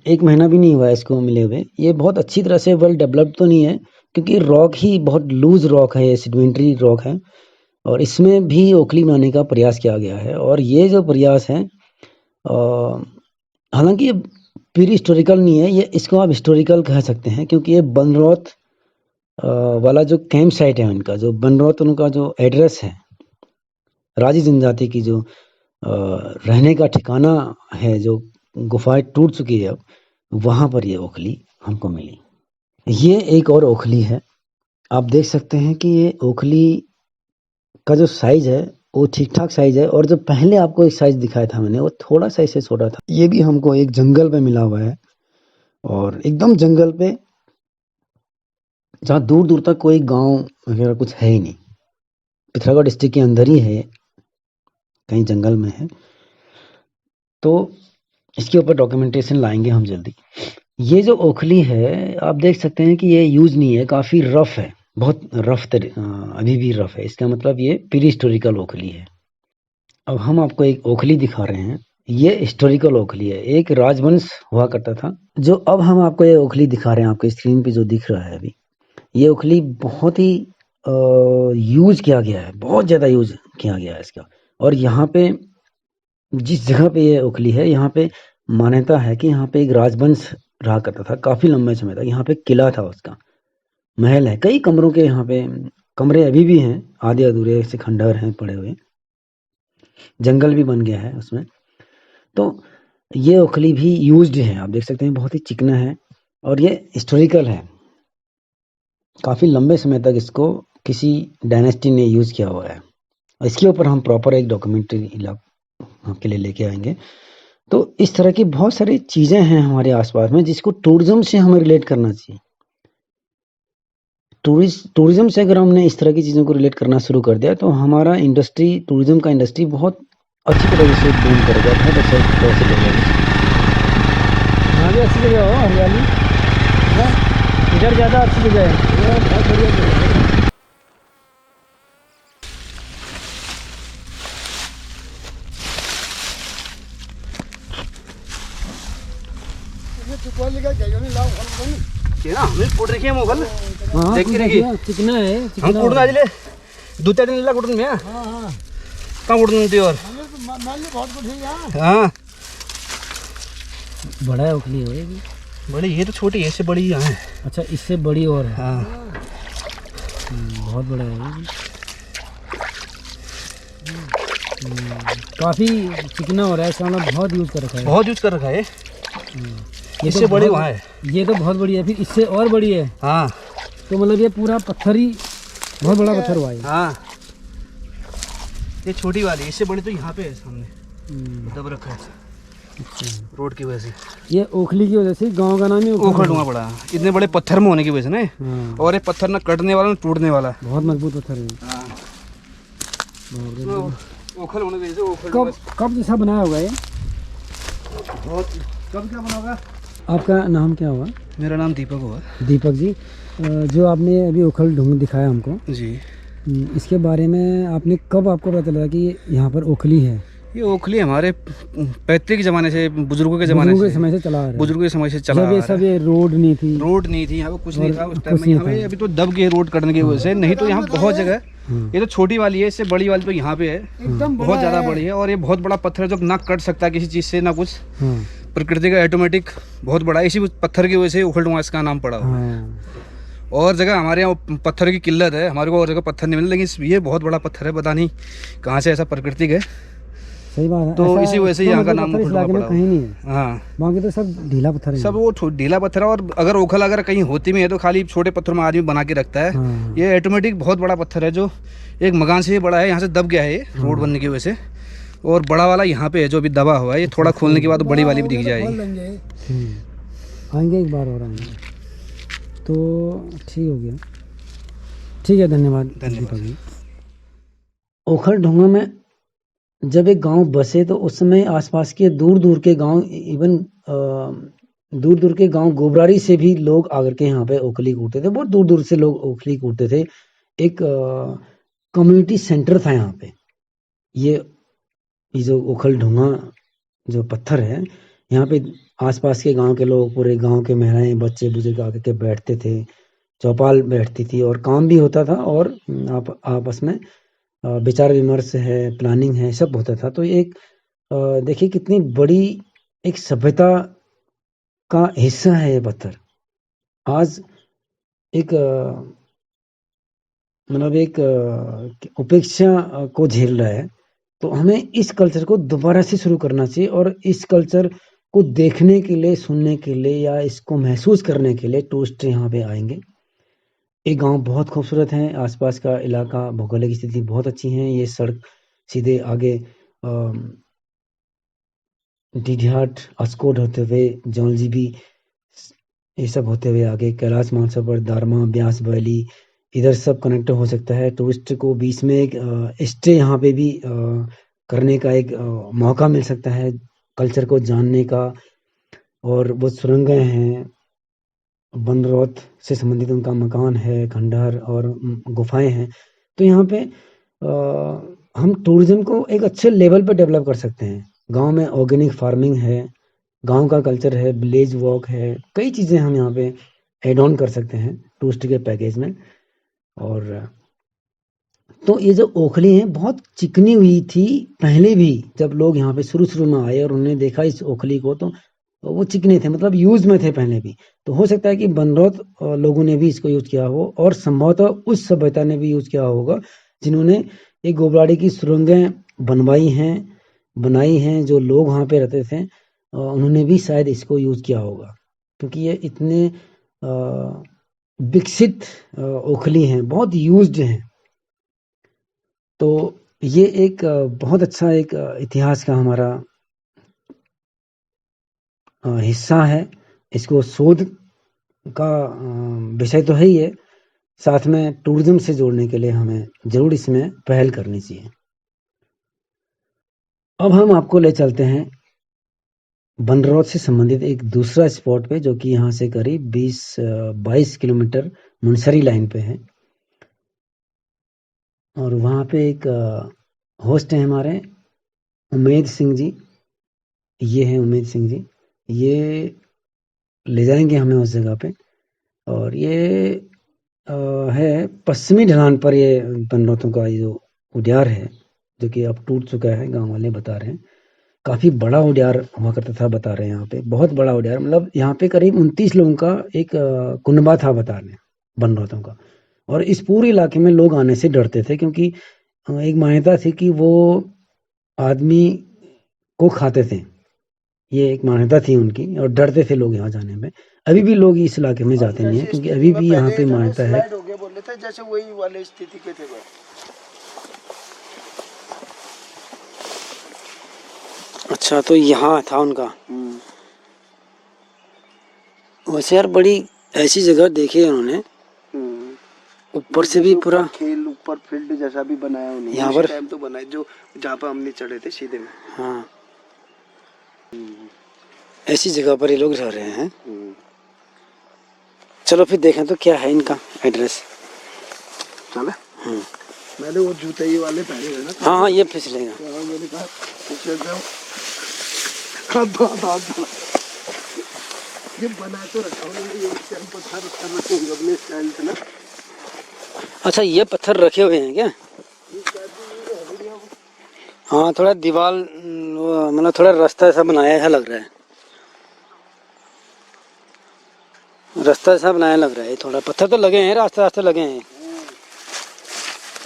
1 महीना भी नहीं हुआ है इसको मिले हुए। ये बहुत अच्छी तरह से वेल डेवलप्ड तो नहीं है, क्योंकि रॉक ही बहुत लूज रॉक है, ये सेडिमेंट्री रॉक है, और इसमें भी ओखली बनाने का प्रयास किया गया है। और ये जो प्रयास है, हालांकि ये प्री हिस्टोरिकल नहीं है, ये इसको आप हिस्टोरिकल कह सकते हैं, क्योंकि ये बनरौत वाला जो कैंप साइट है उनका, जो बनरौत उनका जो एड्रेस है, राजी जनजाति की जो रहने का ठिकाना है, जो गुफाएं टूट चुकी है अब, वहाँ पर ये ओखली हमको मिली। ये एक और ओखली है, आप देख सकते हैं कि ये ओखली का जो साइज है वो ठीक ठाक साइज है, और जो पहले आपको एक साइज दिखाया था मैंने, वो थोड़ा सा इससे छोटा था। ये भी हमको एक जंगल में मिला हुआ है, और एकदम जंगल पे, जहाँ दूर दूर तक कोई गांव वगैरह कुछ है ही नहीं, पिथौरागढ़ डिस्ट्रिक्ट के अंदर ही है, कहीं जंगल में है। तो इसके ऊपर डॉक्यूमेंटेशन लाएंगे हम जल्दी। ये जो ओखली है आप देख सकते हैं कि ये यूज नहीं है, काफ़ी रफ है, बहुत रफ अभी भी रफ है। इसका मतलब ये प्री हिस्टोरिकल ओखली है। अब हम आपको एक ओखली दिखा रहे हैं, ये हिस्टोरिकल ओखली है, एक राजवंश हुआ करता था। जो अब हम आपको ये ओखली दिखा रहे हैं, आपके स्क्रीन पे जो दिख रहा है अभी, ये ओखली बहुत ही यूज किया गया है, बहुत ज़्यादा यूज किया गया है इसका। और यहाँ पे जिस जगह पे ये ओखली है, यहाँ पे मान्यता है कि यहाँ पे एक राजवंश रहा करता था काफ़ी लंबे समय तक। यहाँ पे किला था, उसका महल है, कई कमरों के यहाँ पे कमरे अभी भी हैं, आधे अधूरे ऐसे खंडहर हैं पड़े हुए, जंगल भी बन गया है उसमें। तो ये ओखली भी यूज्ड है, आप देख सकते हैं, बहुत ही चिकना है, और ये हिस्टोरिकल है। काफ़ी लंबे समय तक इसको किसी डायनेस्टी ने यूज़ किया हुआ है। इसके ऊपर हम प्रॉपर एक डॉक्यूमेंट्री आपके लिए लेके आएंगे। तो इस तरह की बहुत सारी चीज़ें हैं हमारे आसपास में जिसको टूरिज्म से हमें रिलेट करना चाहिए। टूरिज्म से अगर हमने इस तरह की चीज़ों को रिलेट करना शुरू कर दिया तो हमारा इंडस्ट्री, टूरिज्म का इंडस्ट्री बहुत अच्छी तरह से बूम करेगा, बहुत अच्छा तरह से करेगा। यहाँ भी अच्छी जगह हो, हरियाली इधर ज़्यादा अच्छी जगह है, बहुत बढ़िया जगह है। हमें कुट रखी है मोगल हाँ देख के रखिए चिकना है, हम कुटना आज ले 2-4 दिन ला कुटन में हां कहां कुटन दी और बहुत कुछ है यार। हां बड़ा है उखली है ये, बड़ी ये तो छोटी है, इससे बड़ी यहाँ है। अच्छा इससे बड़ी और है। हाँ बहुत बड़ा है ये। काफ़ी चिकना हो रहा है, इसका मतलब बहुत यूज़ कर रखा है, बहुत यूज कर रखा है। इससे तो बड़ी वहाँ है, ये तो बहुत बड़ी है, फिर इससे और बड़ी है। हाँ तो मतलब ये पूरा पत्थर ही बहुत बड़ा पत्थर हुआ है। हाँ ये छोटी वाली, इससे बड़ी तो यहाँ पे है सामने दब रखा है रोड की वजह से। ये ओखली की वजह से गांव का नाम ही ओखलडुंगा पड़ा, इतने बड़े पत्थर में होने की वजह से ना। हाँ। और ये पत्थर ना कटने वाला ना टूटने वाला, बहुत मजबूत पत्थर है। हाँ। ओखल होने की वजह से ओखल कब जैसा बनाया होगा ये? बहुत कब क्या बना होगा? आपका नाम क्या हुआ? मेरा नाम दीपक हुआ। दीपक जी, जो आपने अभी ओखल ढूंढ दिखाया हमको जी, इसके बारे में आपने कब आपको पता चला कि यहाँ पर ओखली है? ये ओखली हमारे पैतृक जमाने से, बुजुर्गों के जमाने से, समय से चला आ रहा है। बुजुर्गों के समय से चला आ जब रहा ये है। सब ये रोड नहीं थी, रोड नहीं थी यहाँ पे, कुछ नहीं था उस टाइम कुछ में। नहीं हमें था। अभी तो दब गए रोड कटने की वजह से, नहीं तो यहाँ बहुत जगह। ये तो छोटी वाली है, इससे बड़ी वाली तो यहाँ पे है, एकदम बहुत ज़्यादा बड़ी है। और ये बहुत बड़ा पत्थर है जो ना कट सकता किसी चीज़ से, ना कुछ। प्रकृति का ऑटोमेटिक बहुत बड़ा, इसी पत्थर की वजह से ओखलडुंगा इसका नाम पड़ा हुआ है। और जगह हमारे यहाँ पत्थर की किल्लत है, हमारे को और जगह पत्थर नहीं मिले, लेकिन ये बहुत बड़ा पत्थर है, पता नहीं कहाँ से ऐसा प्राकृतिक है। सही बात है। तो इसी वजह से यहाँ का नाम ओखलडुंगा पड़ा कहीं नहीं है। हाँ, बाकी तो सब ढीला पत्थर है, सब वो ढीला पत्थर है। और अगर ओखल अगर कहीं होती भी है तो खाली छोटे पत्थर में आदमी बना के रखता है। हाँ। ये ऑटोमेटिक बहुत बड़ा पत्थर है, जो एक मकान से ही बड़ा है, यहाँ से दब गया है ये रोड बनने की वजह से। और बड़ा वाला यहाँ पे है जो अभी दबा हुआ है, ये थोड़ा खोलने के बाद बड़ी वाली भी दिख जाएगी। आएंगे एक बार और आएंगे तो ठीक हो गया। ठीक है, धन्यवाद। ओखलडुंगा में जब एक गांव बसे तो उस समय आसपास के दूर दूर के गांव, इवन दूर दूर के गांव गोबरारी से भी लोग आकर के यहाँ पे ओखली कूटते थे। बहुत दूर दूर से लोग ओखली कूटते थे। एक कम्युनिटी सेंटर था यहाँ पे। ये जो ओखलडुंगा जो पत्थर है, यहाँ पे आसपास के गांव के लोग, पूरे गांव के महिलाएं, बच्चे बुजुर्ग आकर के बैठते थे, चौपाल बैठती थी और काम भी होता था। और आपस में विचार विमर्श है, प्लानिंग है, सब होता था। तो एक देखिए कितनी बड़ी एक सभ्यता का हिस्सा है ये पत्थर। आज एक मतलब एक उपेक्षा को झेल रहा है। तो हमें इस कल्चर को दोबारा से शुरू करना चाहिए और इस कल्चर को देखने के लिए, सुनने के लिए या इसको महसूस करने के लिए टूरिस्ट यहाँ पे आएंगे। ये गांव बहुत खूबसूरत है, आसपास का इलाका, भौगोलिक स्थिति बहुत अच्छी है। ये सड़क सीधे आगे डीडिहाट, अस्कोट होते हुए जौलजीबी, ये सब होते हुए आगे कैलाश मानसरोवर, दारमा, ब्यास वैली, इधर सब कनेक्ट हो सकता है। टूरिस्ट को बीच में एक स्टे यहाँ पे भी करने का एक मौका मिल सकता है, कल्चर को जानने का। और वो सुरंगें हैं, बनरौत से संबंधित उनका मकान है, खंडहर और गुफाएं हैं। तो यहाँ पे हम टूरिज्म को एक अच्छे लेवल पर डेवलप कर सकते हैं। गांव में ऑर्गेनिक फार्मिंग है, गांव का कल्चर है, विलेज वॉक है, कई चीज़ें हम यहाँ पे एड ऑन कर सकते हैं टूरिस्ट के पैकेज में। और तो ये जो ओखली है बहुत चिकनी हुई थी पहले भी, जब लोग यहाँ पे शुरू में आए और उन्होंने देखा इस ओखली को, तो वो चिकने थे, मतलब यूज में थे पहले भी। तो हो सकता है कि बनरौत लोगों ने भी इसको यूज किया हो और संभवतः उस सभ्यता ने भी यूज किया होगा जिन्होंने एक गोबराड़ी की सुरंगें बनाई हैं। जो लोग वहाँ पे रहते थे उन्होंने भी शायद इसको यूज किया होगा, क्योंकि ये इतने विकसित ओखली हैं, बहुत यूज्ड हैं। तो ये एक बहुत अच्छा एक इतिहास का हमारा हिस्सा है। इसको शोध का विषय तो है ही है, साथ में टूरिज्म से जोड़ने के लिए हमें ज़रूर इसमें पहल करनी चाहिए। अब हम आपको ले चलते हैं बनरौत से संबंधित एक दूसरा स्पॉट पे, जो कि यहाँ से करीब 20-22 किलोमीटर मुनस्यारी लाइन पे है। और वहाँ पे एक होस्ट हैं हमारे उमेद सिंह जी। ये हैं उमेद सिंह जी, ये ले जाएंगे हमें उस जगह पे। और ये है पश्चिमी ढलान पर, ये बनरौतों का ये जो उद्यार है, जो कि अब टूट चुका है, गांव वाले बता रहे हैं। काफ़ी बड़ा उद्यार हुआ करता था, बता रहे हैं यहाँ पे, बहुत बड़ा उद्यार। मतलब यहाँ पे करीब 29 लोगों का एक कुनबा था, बता रहे हैं बनरौतों का। और इस पूरे इलाके में लोग आने से डरते थे, क्योंकि एक मान्यता थी कि वो आदमी को खाते थे। ये एक मान्यता थी उनकी, और डरते थे लोग यहाँ जाने में। अभी भी लोग इस इलाके में जाते नहीं है, क्योंकि अभी भी यहाँ पे मान्यता है। हो गया बोले थे, जैसे वही वाले स्थिति के थे वो। अच्छा, तो यहाँ था उनका। वैसे यार बड़ी ऐसी जगह देखी है उन्होंने, ऊपर से भी पूरा खेल, ऊपर फील्ड जैसा भी बनाया उन्होंने। यहाँ पर टाइम तो बनाया जो जहाँ पर हमने चढ़े थे सीधे में। हाँ, ऐसी जगह पर ये लोग रह रहे हैं। चलो फिर देखें तो क्या है इनका एड्रेस। चले। मैंने वो जूते ही वाले पहने हैं ना। हाँ हाँ, ये फिसलेगा। मैंने कहा फिसल जाओ। ये बना तो रखा हूँ, ये पत्थर रखेंगे अपने स्टाइल से ना। अच्छा, ये पत्थर रखे हुए हैं क्या? हाँ, थोड़ा दीवार, मतलब थोड़ा रास्ता ऐसा बनाया है, लग रहा है रास्ता ऐसा बनाया लग रहा है। थोड़ा पत्थर तो लगे हैं, रास्ते रास्ते लगे हैं।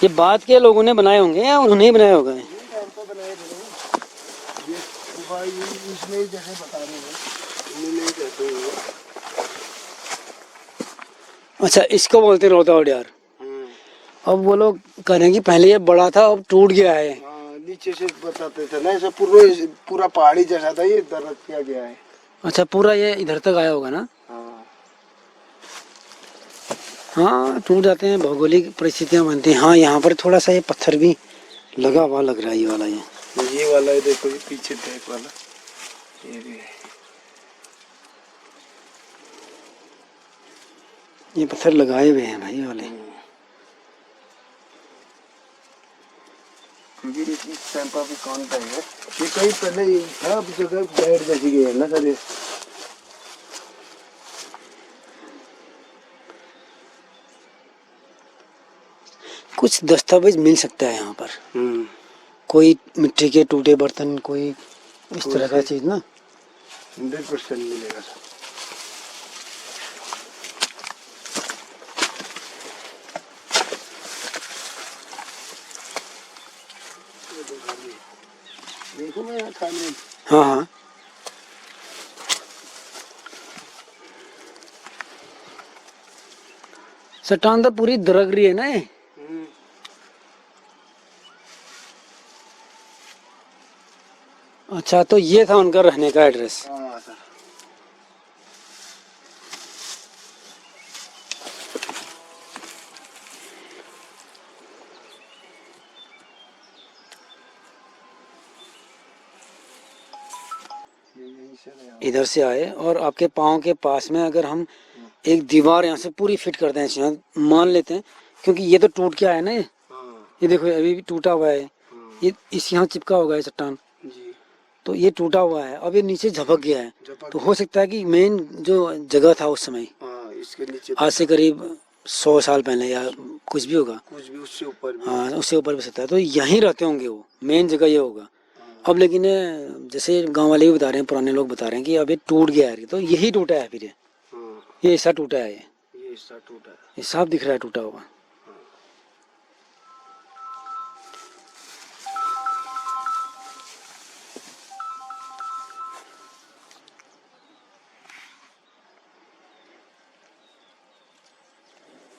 ये बाद के लोगों ने बनाए होंगे या उन्होंने ही बनाए होंगे? अच्छा, इसको बोलते रौता उद्यार। अब वो लोग कह रहे हैं कि पहले ये बड़ा था, अब टूट गया है। नीचे से बताते थे ना, ऐसा पूरा पहाड़ी जैसा था, ये दर्द किया गया है। अच्छा, पूरा ये इधर तक आया होगा ना? हाँ, टूट जाते हैं, भौगोलिक परिस्थितियां बनती हैं। हाँ, यहाँ पर थोड़ा सा ये पत्थर भी लगा हुआ लग रहा है, ये वाला। ये वाला है, देखो ये पीछे टैग वाला, ये भी है। ये पत्थर लगाए हुए हैं भाई वाले। क्योंकि इस टाइम पर भी कौन पाएगा, ये कहीं पहले था, अब जगह बैठ जैसी गई है ना सर। ये कुछ दस्तावेज मिल सकता है यहाँ पर, कोई मिट्टी के टूटे बर्तन, कोई इस तरह का चीज ना। 100% मिलेगा सर। देखो मैं यहाँ खाने। हाँ हाँ, चट्टान तो पूरी दरक रही है ना ये। अच्छा, तो ये था उनका रहने का एड्रेस। हाँ सर। इधर से आए और आपके पाँव के पास में अगर हम एक दीवार यहाँ से पूरी फिट कर दें, यहाँ मान लेते हैं, क्योंकि ये तो टूट के आया ना। ये देखो अभी भी टूटा हुआ है। ये इस यहाँ चिपका होगा ये चट्टान, तो ये टूटा हुआ है, अब ये नीचे झपक गया है। तो हो सकता है कि मेन जो जगह था उस समय, इसके नीचे आज से करीब 100 साल पहले या कुछ भी होगा, कुछ भी उससे ऊपर भी। हाँ, उससे ऊपर भी सकता है। तो यहीं रहते होंगे वो, मेन जगह ये होगा। अब लेकिन जैसे गांव वाले भी बता रहे हैं, पुराने लोग बता रहे हैं कि अब ये टूट गया है, तो यही टूटा है फिर ये हिस्सा टूटा है। ये हिस्सा टूटा है, ये साफ दिख रहा है टूटा हुआ।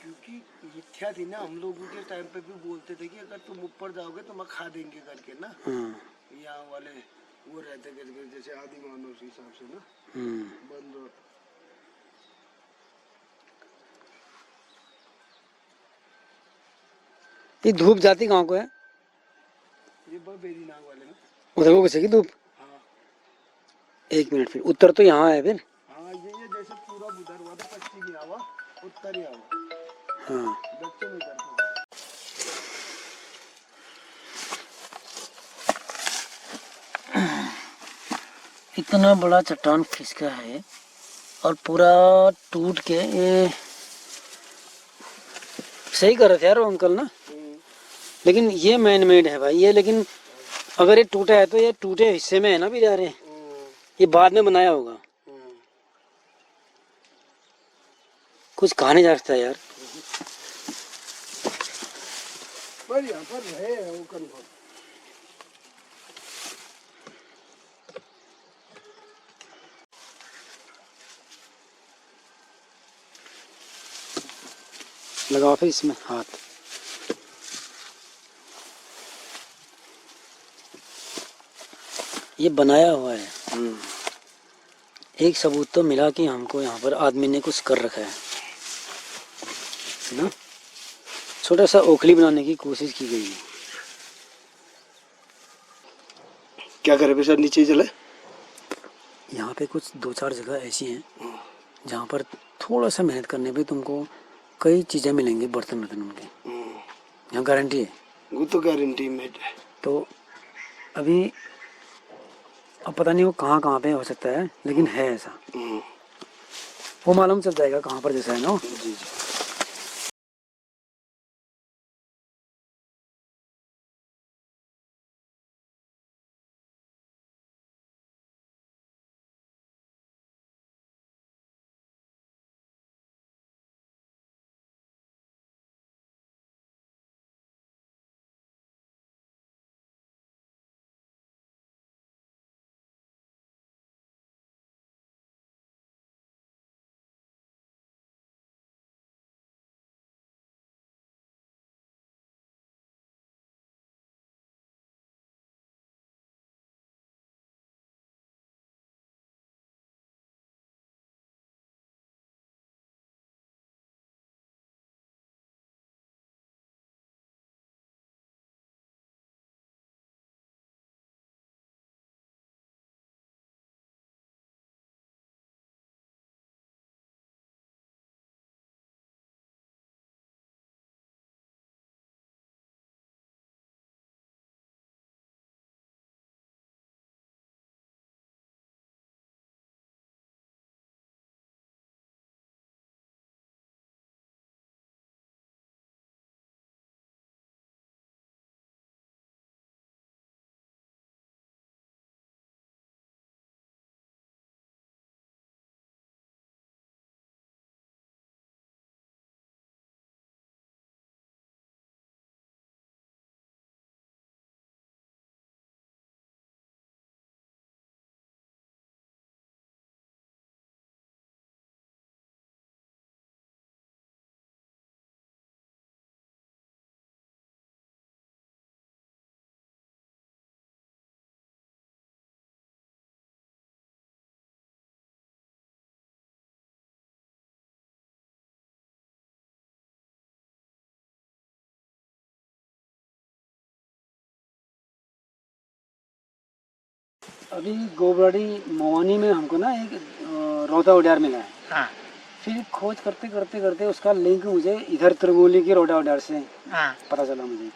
क्योंकि मिथ्या थी ना, हम लोगों के टाइम पे भी बोलते थे कि अगर तुम ऊपर जाओगे तो मैं खा देंगे करके ना। यहाँ वाले वो रहते करके जैसे आदि मानव के हिसाब से ना बंद। ये धूप जाती कहाँ को है? ये बेरी नाग वाले में उधर को कैसे की धूप? हाँ 1 मिनट, फिर उत्तर तो यहाँ है फिर। हाँ ये जैसे पूरा उधर हुआ था पश्चिम की हवा, उत्तर ही हवा, हाँ दक्षिण उधर। इतना बड़ा चट्टान खिसका है और पूरा टूट के ये सही कर रहे थे यार वो अंकल ना, लेकिन ये मैन मेड है भाई ये। लेकिन अगर ये टूटा है तो ये टूटे हिस्से में है ना भी जा रहे, ये बाद में बनाया होगा, कुछ कहा नहीं जा सकता यार। बढ़िया पर रहे वो कंफर्म। लगाओ फिर इसमें हाथ। ये बनाया हुआ है। एक सबूत तो मिला कि हमको यहाँ पर आदमी ने कुछ कर रखा है ना। छोटा सा ओखली बनाने की कोशिश की गई है। क्या करे सर नीचे चले? यहाँ पे कुछ 2-4 जगह ऐसी हैं जहाँ पर थोड़ा सा मेहनत करने पे तुमको कई चीज़ें मिलेंगी, बर्तन उनके। यहाँ गारंटी है। वो तो गारंटी में है। तो अभी अब पता नहीं वो कहाँ कहाँ पे हो सकता है, लेकिन है ऐसा। वो मालूम चल जाएगा कहाँ पर जैसा है ना। जी जी। अभी गोबराड़ी मोहानी में हमको ना एक रोदा उडार मिला है। हाँ। फिर खोज करते करते करते उसका लिंक मुझे इधर त्रिगोली के रोदा उडार से पता चला मुझे।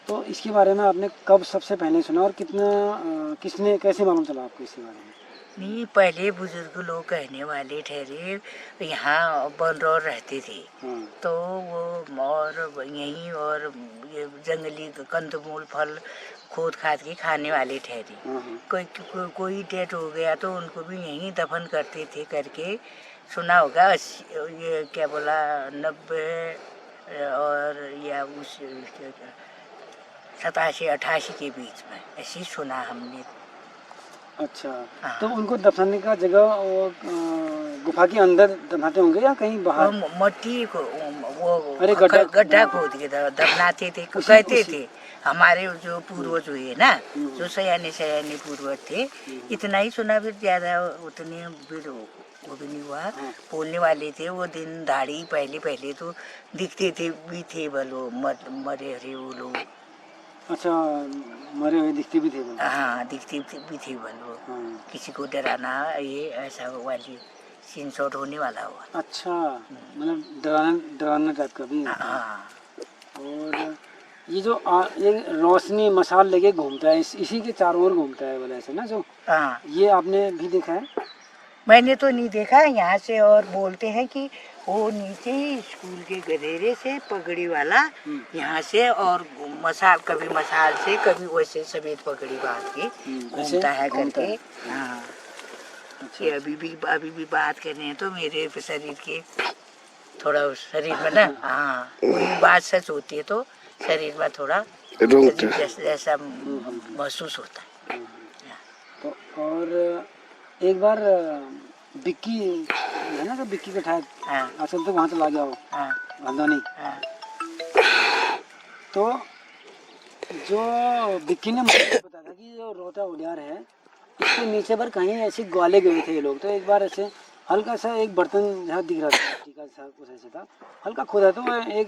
तो इसके बारे में आपने कब सबसे पहले सुना और कितना किसने कैसे मालूम चला आपको इसके बारे में? नहीं, पहले बुजुर्ग लोग कहने वाले ठहरे, यहाँ बनरौर रहते थे। तो वो और यहीं और ये जंगली कंदमूल फल खोद खाद के खाने वाले ठहरे। कोई डेथ हो गया तो उनको भी यहीं दफन करते थे करके सुना होगा। ये क्या बोला 90 और या उस 87-88 के बीच में ऐसी सुना हमने। अच्छा। तो उनको दफनाने का जगह वो गुफा के अंदर दफनाते होंगे या कहीं बाहर? मट्टी को वो गड्ढा खोद के दफनाते थे, कहते थे। हमारे जो पूर्वज हुए ना, जो सयाने सयाने पूर्वज थे, इतना ही सुना, फिर ज्यादा उतने फिर वो भी नहीं हुआ। बोलने वाले थे वो दिन दाढ़ी पहले पहले तो दिखते थे भी थे वो मरे हरे वो लोग। अच्छा, मरे हुए दिखते भी थे वो। हाँ, दिखते भी थे वो। किसी को डराना ये ऐसा वाली सीन शॉट होने वाला हुआ। अच्छा, मतलब डराना टाइप का भी होता है। हाँ। और ये जो ये रोशनी मशाल लेके घूमता है, इसी के चारों ओर घूमता है वाला, ऐसे ना जो। हाँ, ये आपने भी देखा है? मैंने तो नहीं देखा यहाँ से, और बोलते हैं कि वो नीचे ही स्कूल के गधेरे से पगड़ी वाला यहाँ से, और मसाल कभी मसाल से, कभी वैसे सफेद पगड़ी बांध के घूमता है करके। हाँ, ये अभी भी बात कर रहे हैं तो मेरे शरीर के थोड़ा शरीर में ना, हाँ, कोई बात सच होती है तो शरीर में थोड़ा जैसा महसूस होता है। तो और एक बार बिक्की है ना, तो बिक्की का ठाक आजकल तो वहाँ चला गया हो, धंधा नहीं। तो जो बिक्की ने मुझे बताया था कि जो रोहता उड़ियार है, इसके नीचे पर कहीं ऐसे ग्वाले गए थे ये लोग। तो एक बार ऐसे हल्का सा एक बर्तन जहाँ दिख रहा था, टीका सा कुछ ऐसे था, हल्का खोदा तो एक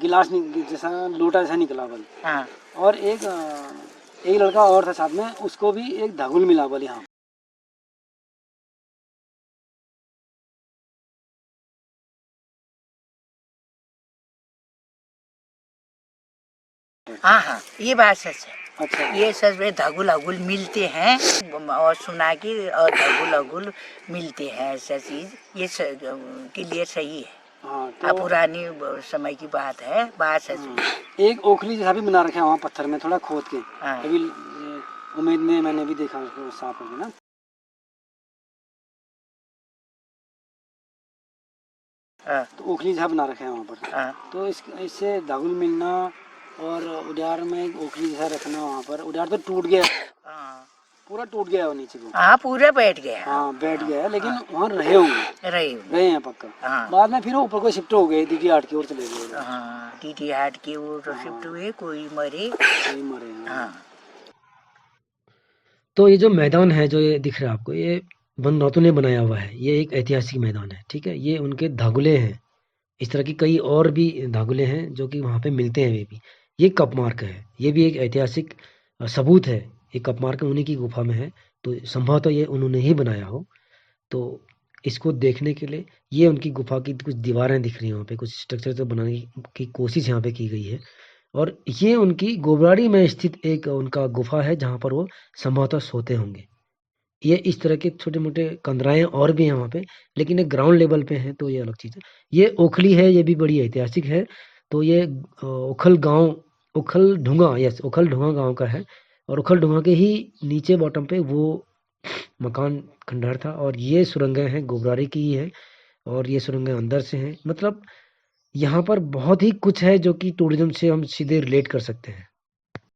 गिलास जैसा लोटा जैसा निकला बल। और एक लड़का और था साथ में, उसको भी एक धागुल मिला बल यहाँ। हाँ हाँ, ये बात सच है। अच्छा, ये सच में धागुल अगुल मिलते हैं, और सुना कि और धागुल अगुल मिलते हैं, ऐसा चीज ये क्लियर सही है। हाँ, तो पुरानी समय की बात है, बात सच है। एक ओखली जैसा भी बना रखे हैं वहाँ पत्थर में थोड़ा खोद के। अभी उम्मीद ने मैंने भी देखा उसको साफ होके ना। तो ओखली जैसा बना रखे हैं वहाँ पर। तो इससे धागुल मिलना और उड़ियार में एक ओखली जैसा रखना वहाँ पर। उड़ियार तो टूट गया, पूरा टूट गया वो नीचे को। हाँ, पूरा बैठ गया। हाँ, बैठ गया, लेकिन वहाँ रहे होंगे, रहे हैं पक्का। बाद में फिर वो ऊपर को शिफ्ट हो गए, डीडी हाट की ओर चले गए। हाँ, डीडी हाट की ओर शिफ्ट हुए, कोई मरे। हाँ। तो ये जो मैदान है, जो ये दिख रहा है आपको, ये वन रातों ने बनाया हुआ है। ये एक ऐतिहासिक मैदान है, ठीक है। ये उनके धागुले हैं, इस तरह की कई और भी धागुले हैं जो कि वहाँ पे मिलते हैं। वे भी, ये कप मार्क है, ये भी एक ऐतिहासिक सबूत है। ये कप मार्क उन्हीं की गुफा में है, तो संभवतः ये उन्होंने ही बनाया हो। तो इसको देखने के लिए ये उनकी गुफा की कुछ दीवारें दिख रही हैं, वहाँ पे कुछ स्ट्रक्चर तो बनाने की कोशिश यहाँ पे की गई है। और ये उनकी गोबराड़ी में स्थित एक उनका गुफा है, जहाँ पर वो संभवतः सोते होंगे। ये इस तरह के छोटे मोटे कंदराएं और भी हैं वहाँ पे, लेकिन ये ग्राउंड लेवल पे हैं, तो ये अलग चीज़ है। ये ओखली है, ये भी बड़ी ऐतिहासिक है। तो ये उखल गांव, उखल ढूंगा, यस, उखल ढूंगा गांव का है। और उखल ढूंगा के ही नीचे बॉटम पे वो मकान खंडहर था। और ये सुरंगें हैं, गोबरारी की ही है, और ये सुरंगें अंदर से हैं। मतलब यहाँ पर बहुत ही कुछ है जो कि टूरिज्म से हम सीधे रिलेट कर सकते हैं।